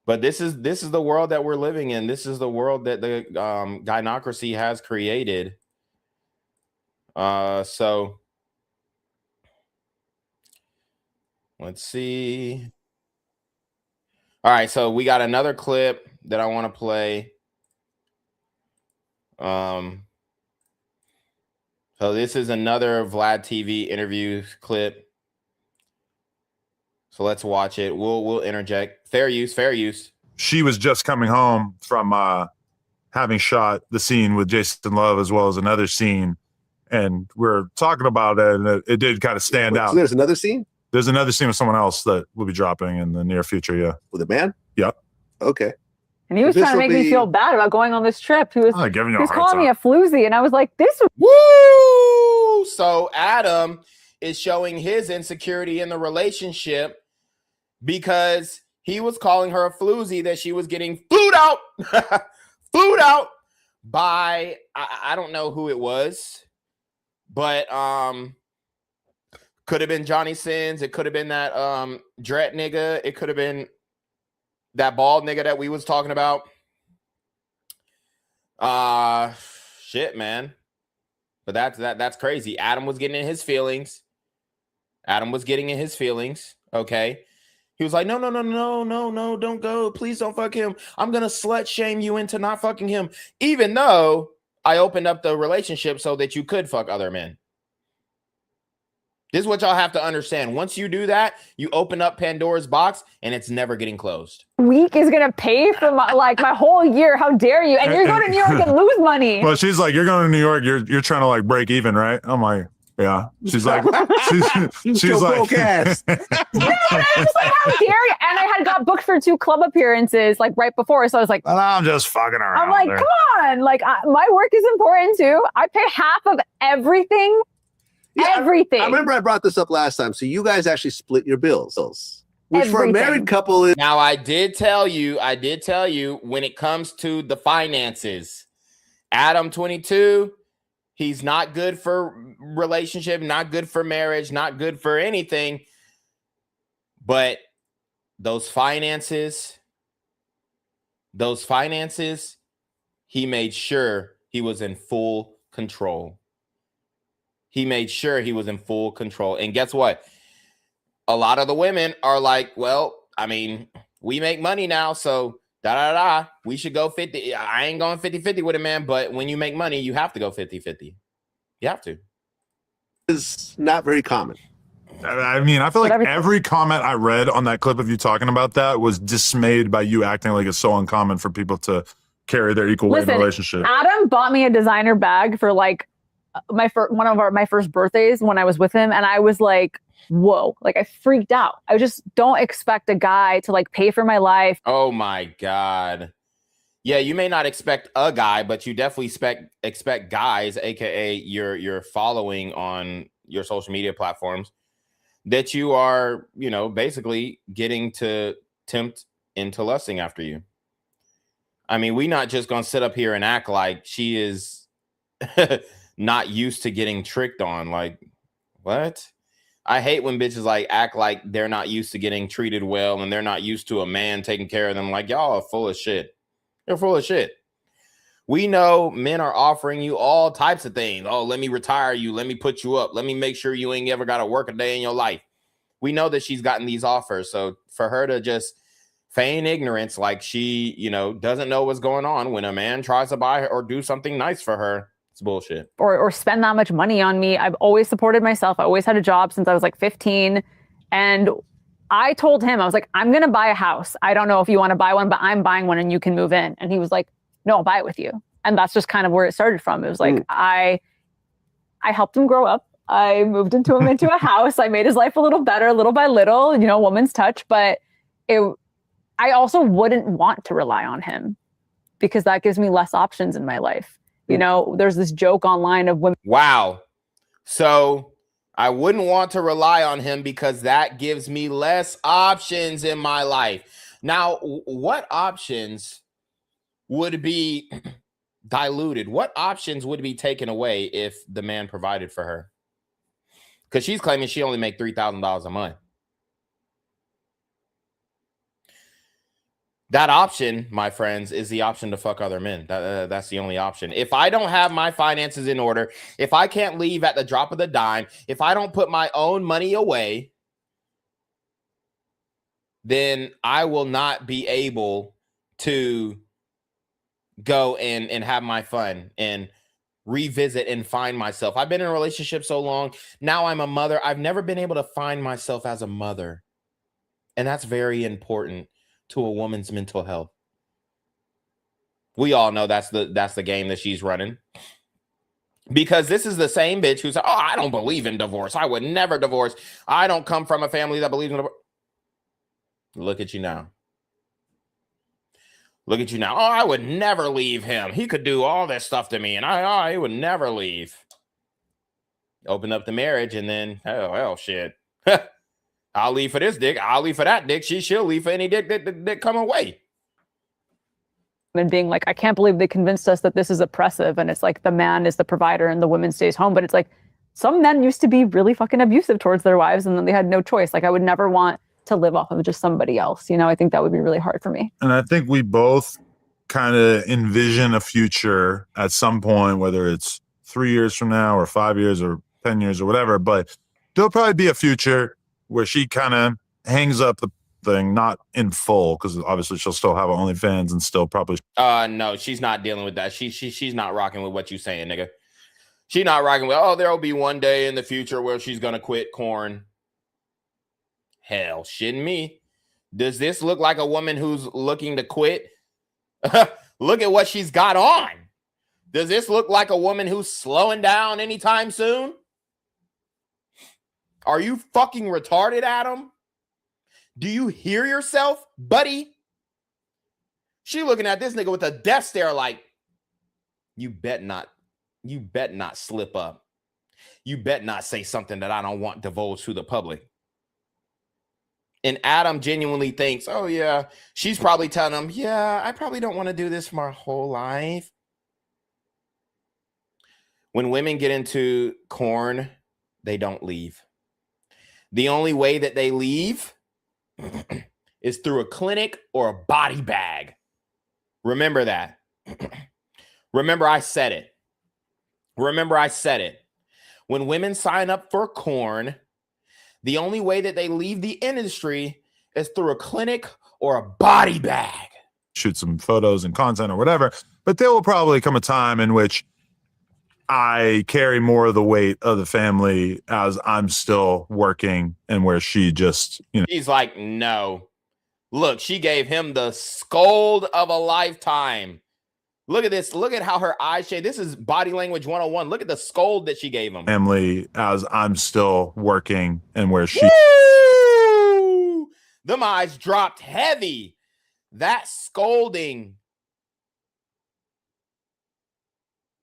S2: But this is the world that we're living in. This is the world that the gynocracy has created. So let's see. All right, so we got another clip that I want to play. So this is another Vlad TV interview clip. So let's watch it. We'll interject. Fair use.
S9: She was just coming home from having shot the scene with Jason Love as well as another scene. And we're talking about it, and it did kind of stand out.
S8: So there's another scene?
S9: There's another scene with someone else that will be dropping in the near future, yeah.
S8: With a man?
S9: Yep.
S8: Okay.
S5: And he was trying to make me feel bad about going on this trip. He was calling me a floozy, and I was like, this.
S2: Woo! So Adam is showing his insecurity in the relationship because he was calling her a floozy, that she was getting flued out by, I don't know who it was, but could have been Johnny Sins. It could have been that Dret nigga. It could have been that bald nigga that we was talking about. Shit, man. But that's crazy. Adam was getting in his feelings. Okay. He was like, no, don't go. Please don't fuck him. I'm going to slut shame you into not fucking him. Even though I opened up the relationship so that you could fuck other men. This is what y'all have to understand. Once you do that, you open up Pandora's box and it's never getting closed.
S5: Week is going to pay for my whole year. How dare you? And you're going to New York and lose money.
S9: Well, she's like, you're going to New York. You're trying to like break even, right? I'm like, yeah. She's like, she's like,
S5: no, and I was like, how dare you? And I had got booked for 2 club appearances like right before. So I was like,
S9: well, I'm just fucking around.
S5: I'm like, come on. Like, my work is important too. I pay half of everything.
S8: Yeah,
S5: everything.
S8: I remember I brought this up last time. So you guys actually split your bills, which for a married couple is.
S2: Now, I did tell you when it comes to the finances, Adam 22, he's not good for relationship, not good for marriage, not good for anything. But those finances, he made sure he was in full control. And guess what? A lot of the women are like, well, I mean, we make money now, so we should go 50. I ain't going 50-50 with a man, but when you make money, you have to go 50-50. You have to.
S8: It's not very common.
S9: I mean, I feel like every comment I read on that clip of you talking about that was dismayed by you acting like it's so uncommon for people to carry their equal weight in a relationship.
S5: Adam bought me a designer bag for like my first birthdays when I was with him, and I was like, whoa, like I freaked out. I just don't expect a guy to like pay for my life.
S2: Oh my God. Yeah, you may not expect a guy, but you definitely expect guys, aka your following on your social media platforms, that you are, basically getting to tempt into lusting after you. I mean, we're not just gonna sit up here and act like she is not used to getting tricked on. Like, What? I hate when bitches like act like they're not used to getting treated well and they're not used to a man taking care of them. Like, y'all are full of shit. You're full of shit. We know men are offering you all types of things. Oh, let me retire you. Let me put you up. Let me make sure you ain't ever got to work a day in your life. We know that she's gotten these offers. So for her to just feign ignorance, like she, doesn't know what's going on when a man tries to buy her or do something nice for her, it's bullshit.
S5: Or spend that much money on me. I've always supported myself. I always had a job since I was like 15. And I told him, I was like, I'm going to buy a house. I don't know if you want to buy one, but I'm buying one and you can move in. And he was like, no, I'll buy it with you. And that's just kind of where it started from. It was like, I helped him grow up. I moved him into a house. I made his life a little better, little by little, woman's touch. But I also wouldn't want to rely on him because that gives me less options in my life. There's this joke online of women.
S2: Wow. So I wouldn't want to rely on him because that gives me less options in my life. Now, what options would be diluted? What options would be taken away if the man provided for her? Because she's claiming she only make $3,000 a month. That option, my friends, is the option to fuck other men. That's the only option. If I don't have my finances in order, if I can't leave at the drop of the dime, if I don't put my own money away, then I will not be able to go and have my fun and revisit and find myself. I've been in a relationship so long. Now I'm a mother. I've never been able to find myself as a mother. And that's very important to a woman's mental health. We all know that's the game that she's running. Because this is the same bitch who's, I don't believe in divorce. I would never divorce. I don't come from a family that believes in divorce. Look at you now. Look at you now. Oh, I would never leave him. He could do all this stuff to me, and I would never leave. Open up the marriage, and then, oh shit. I'll leave for this dick. I'll leave for that dick. She'll leave for any dick that come away.
S5: And being like, I can't believe they convinced us that this is oppressive. And it's like the man is the provider and the woman stays home. But it's like some men used to be really fucking abusive towards their wives and then they had no choice. Like I would never want to live off of just somebody else. I think that would be really hard for me.
S9: And I think we both kind of envision a future at some point, whether it's 3 years from now or 5 years or 10 years or whatever, but there'll probably be a future where she kind of hangs up the thing, not in full, because obviously she'll still have OnlyFans and still probably.
S2: No, she's not dealing with that. She's not rocking with what you saying, nigga. She's not rocking with, there'll be one day in the future where she's gonna quit corn. Hell, shitting me. Does this look like a woman who's looking to quit? Look at what she's got on. Does this look like a woman who's slowing down anytime soon? Are you fucking retarded, Adam? Do you hear yourself, buddy? She looking at this nigga with a death stare like, you bet not slip up. You bet not say something that I don't want divulged to the public. And Adam genuinely thinks, oh yeah, she's probably telling him, yeah, I probably don't want to do this for my whole life. When women get into corn, they don't leave. The only way that they leave is through a clinic or a body bag. Remember that. Remember I said it. When women sign up for corn, the only way that they leave the industry is through a clinic or a body bag.
S9: Shoot some photos and content or whatever. But there will probably come a time in which I carry more of the weight of the family as I'm still working and where she just,
S2: She's like, no. Look, she gave him the scold of a lifetime. Look at this. Look at how her eyes shade. This is body language 101. Look at the scold that she gave him.
S9: Family as I'm still working and where she.
S2: Woo! Them eyes dropped heavy. That scolding.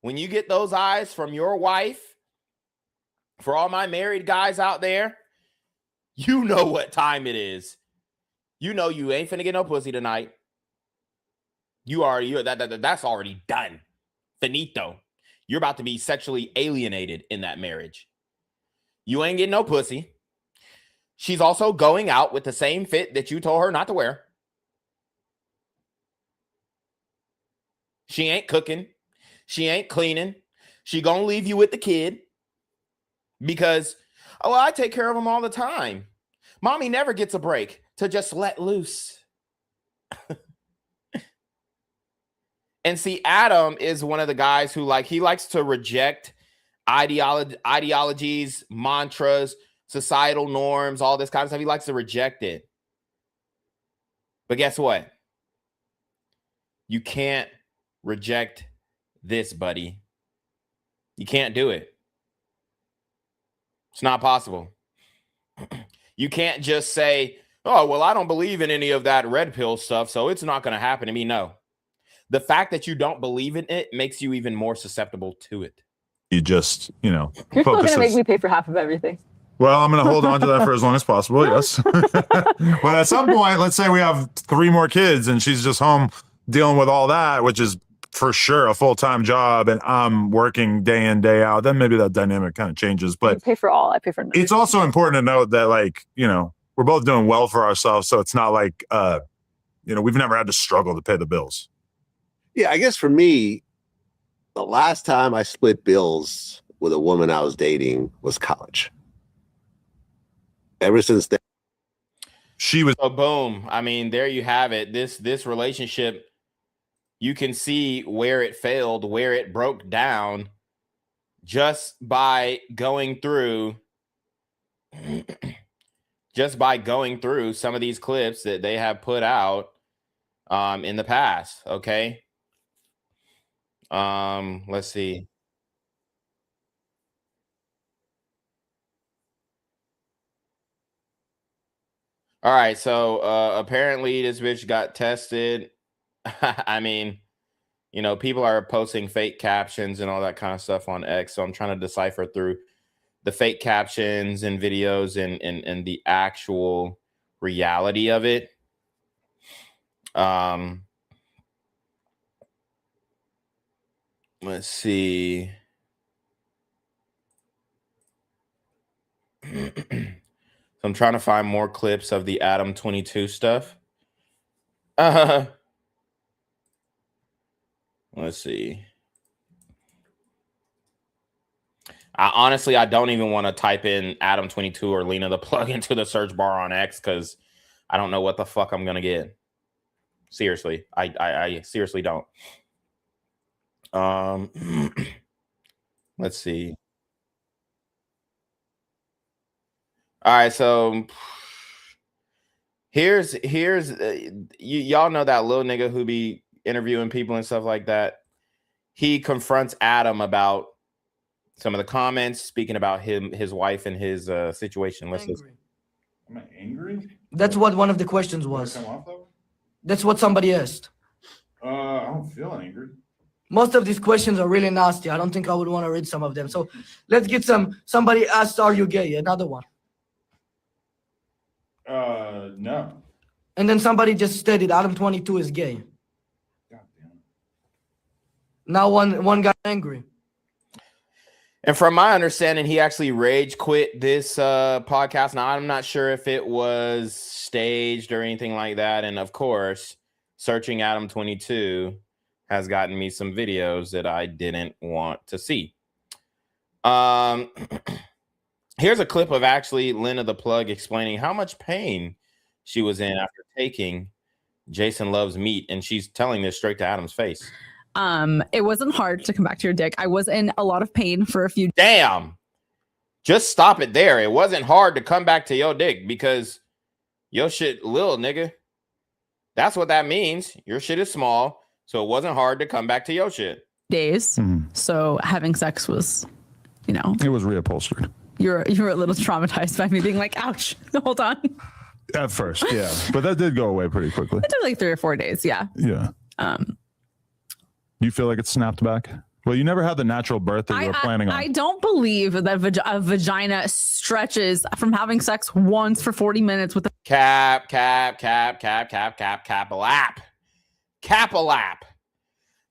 S2: When you get those eyes from your wife, for all my married guys out there, you know what time it is. You know you ain't finna get no pussy tonight. That's already done. Finito. You're about to be sexually alienated in that marriage. You ain't getting no pussy. She's also going out with the same fit that you told her not to wear. She ain't cooking. She ain't cleaning. She gonna leave you with the kid because, oh, I take care of him all the time. Mommy never gets a break to just let loose. And see, Adam is one of the guys who he likes to reject ideologies, mantras, societal norms, all this kind of stuff. He likes to reject it. But guess what? You can't reject this, buddy. You can't do it. It's not possible. You can't just say, oh, well, I don't believe in any of that red pill stuff, so it's not going to happen to me. No. The fact that you don't believe in it makes you even more susceptible to it.
S9: You just,
S5: You're still going to make me pay for half of everything.
S9: Well, I'm going to hold on to that for as long as possible. Yes. But at some point, let's say we have 3 more kids and she's just home dealing with all that, which is for sure a full-time job, and I'm working day in, day out, then maybe that dynamic kind of changes. But
S5: you pay for all, I pay for none.
S9: It's also important to note that, we're both doing well for ourselves. So it's not like, we've never had to struggle to pay the bills.
S8: Yeah, I guess for me, the last time I split bills with a woman I was dating was college. Ever since then,
S9: she was.
S2: So boom. I mean, there you have it. This relationship, you can see where it failed, where it broke down, just by going through some of these clips that they have put out in the past. Okay. Let's see. All right, so apparently this bitch got tested. I mean, people are posting fake captions and all that kind of stuff on X, so I'm trying to decipher through the fake captions and videos and the actual reality of it. Let's see. So I'm trying to find more clips of the Adam 22 stuff. Let's see. I don't even want to type in Adam 22 or Lena the Plug into the search bar on X because I don't know what the fuck I'm gonna get. Seriously, I seriously don't. Let's see. All right, so here's y'all know that little nigga who be interviewing people and stuff like that. He confronts Adam about some of the comments, speaking about his wife and his situation. Let's listen.
S3: Am I angry?
S11: That's what one of the questions was. That's what somebody asked.
S3: I don't feel angry.
S11: Most of these questions are really nasty. I don't think I would want to read some of them. So let's get somebody asked, are you gay? Another one.
S3: No.
S11: And then somebody just stated Adam 22 is gay.
S3: God damn it.
S11: Now one got angry.
S2: And from my understanding, he actually rage quit this podcast. Now, I'm not sure if it was staged or anything like that. And of course, searching Adam 22 has gotten me some videos that I didn't want to see. Here's a clip of actually Lena the Plug explaining how much pain she was in after taking Jason Love's meat. And she's telling this straight to Adam's face.
S12: It wasn't hard to come back to your dick. I was in a lot of pain for a few.
S2: Damn. Just stop it there. It wasn't hard to come back to your dick because your shit little, nigga. That's what that means. Your shit is small, so it wasn't hard to come back to your shit.
S12: Days. So having sex was,
S9: it was reupholstered.
S12: You were a little traumatized by me being like, ouch, hold on.
S9: At first, yeah. But that did go away pretty quickly.
S12: It took like 3 or 4 days, yeah.
S9: Yeah. You feel like it snapped back? Well, you never had the natural birth that you were planning on.
S12: I don't believe that a vagina stretches from having sex once for 40 minutes with a
S2: cap a lap.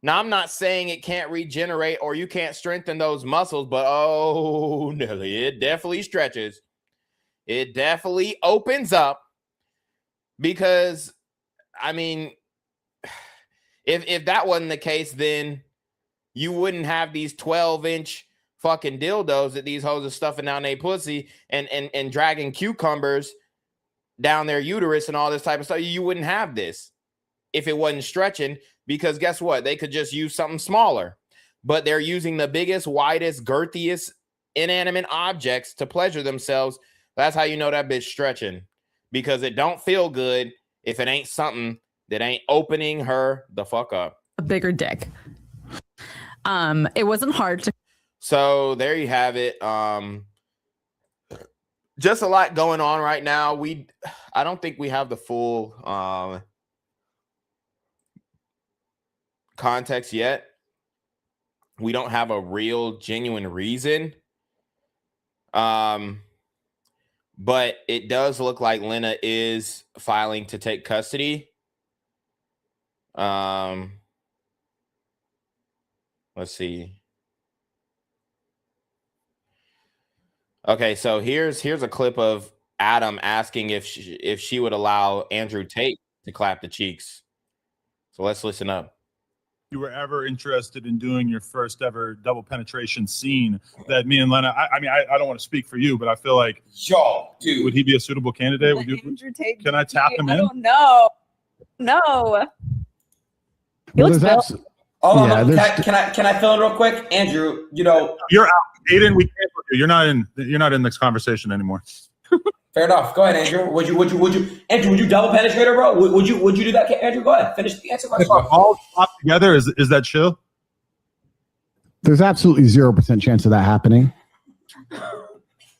S2: Now, I'm not saying it can't regenerate or you can't strengthen those muscles, but oh, Nelly, it definitely stretches. It definitely opens up because, I mean, if that wasn't the case, then you wouldn't have these 12-inch fucking dildos that these hoes are stuffing down their pussy and dragging cucumbers down their uterus and all this type of stuff. You wouldn't have this if it wasn't stretching, because guess what? They could just use something smaller, but they're using the biggest, widest, girthiest, inanimate objects to pleasure themselves. That's how you know that bitch stretching, because it don't feel good if it ain't something that ain't opening her the fuck up.
S12: A bigger dick. It wasn't hard to.
S2: So there you have it. Just a lot going on right now. I don't think we have the full context yet. We don't have a real genuine reason. But it does look like Lena is filing to take custody. Let's see. Okay, so here's a clip of Adam asking if she would allow Andrew Tate to clap the cheeks. So let's listen up.
S9: You were ever interested in doing your first ever double penetration scene that me and Lena, I mean, I don't want to speak for you, but I feel like,
S13: yo, dude,
S9: would he be a suitable candidate? Would you,
S5: Andrew Tate,
S9: can I tap him in?
S5: I don't know. No. He looks built.
S13: Hold on, can I fill in real quick? Andrew, you know.
S9: You're out. Aiden, we can't look you. You're not in this conversation anymore.
S13: Fair enough. Go ahead, Andrew. Would you Andrew, would you double penetrate her, bro? Would you do that, Andrew? Go ahead. Finish the answer question.
S9: All popped together, is that chill?
S14: There's absolutely 0% chance of that happening.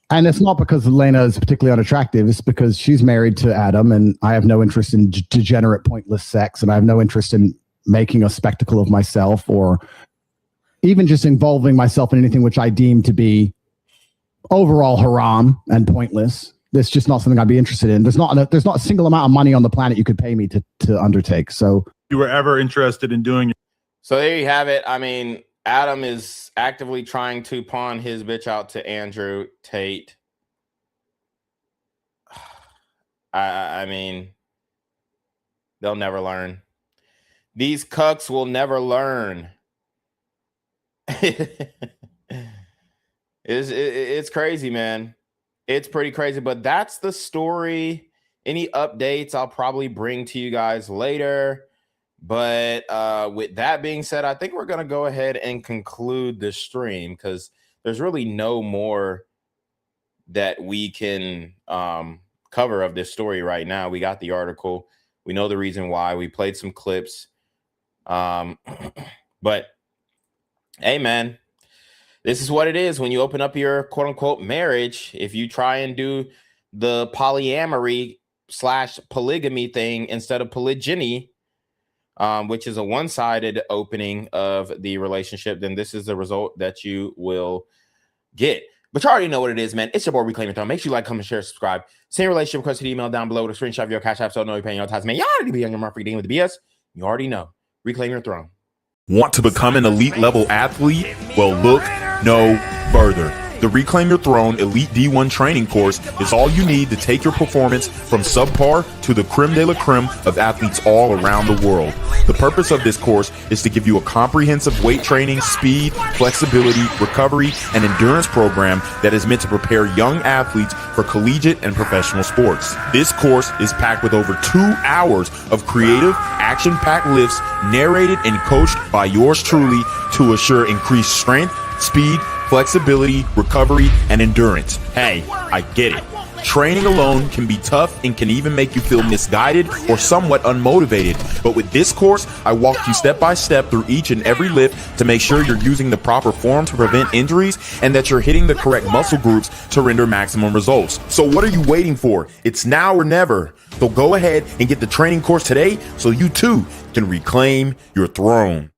S14: And it's not because Lena is particularly unattractive. It's because she's married to Adam, and I have no interest in degenerate, pointless sex, and I have no interest in making a spectacle of myself or even just involving myself in anything which I deem to be overall haram and pointless. That's just not something I'd be interested in. There's not a single amount of money on the planet you could pay me to undertake. So
S9: you were ever interested in doing.
S2: So there you have it. I mean, Adam is actively trying to pawn his bitch out to Andrew Tate. I mean, they'll never learn. These cucks will never learn. It's crazy, man. It's pretty crazy, but that's the story. Any updates I'll probably bring to you guys later. But with that being said, I think we're going to go ahead and conclude the stream because there's really no more that we can cover of this story right now. We got the article. We know the reason why. We played some clips. But hey, man, this is what it is when you open up your quote unquote marriage. If you try and do the polyamory / polygamy thing instead of polygyny, which is a one-sided opening of the relationship, then this is the result that you will get. But you already know what it is, man. It's your boy Reclaim Your Throne. Make sure you like, comment, share, subscribe. Send relationship request to the email down below with a screenshot of your cash app so know you're paying your taxes, man. You already be on your monthly dealing with the BS. You already know. Reclaim your throne.
S1: Want to become an elite level athlete? Well, look no further. The Reclaim Your Throne Elite D1 training course is all you need to take your performance from subpar to the creme de la creme of athletes all around the world. The purpose of this course is to give you a comprehensive weight training, speed, flexibility, recovery, and endurance program that is meant to prepare young athletes for collegiate and professional sports. This course is packed with over 2 hours of creative, action-packed lifts narrated and coached by yours truly to assure increased strength, speed, flexibility, recovery, and endurance. Hey, I get it. Training alone can be tough and can even make you feel misguided or somewhat unmotivated. But with this course, I walk you step by step through each and every lift to make sure you're using the proper form to prevent injuries and that you're hitting the correct muscle groups to render maximum results. So what are you waiting for? It's now or never. So go ahead and get the training course today so you too can reclaim your throne.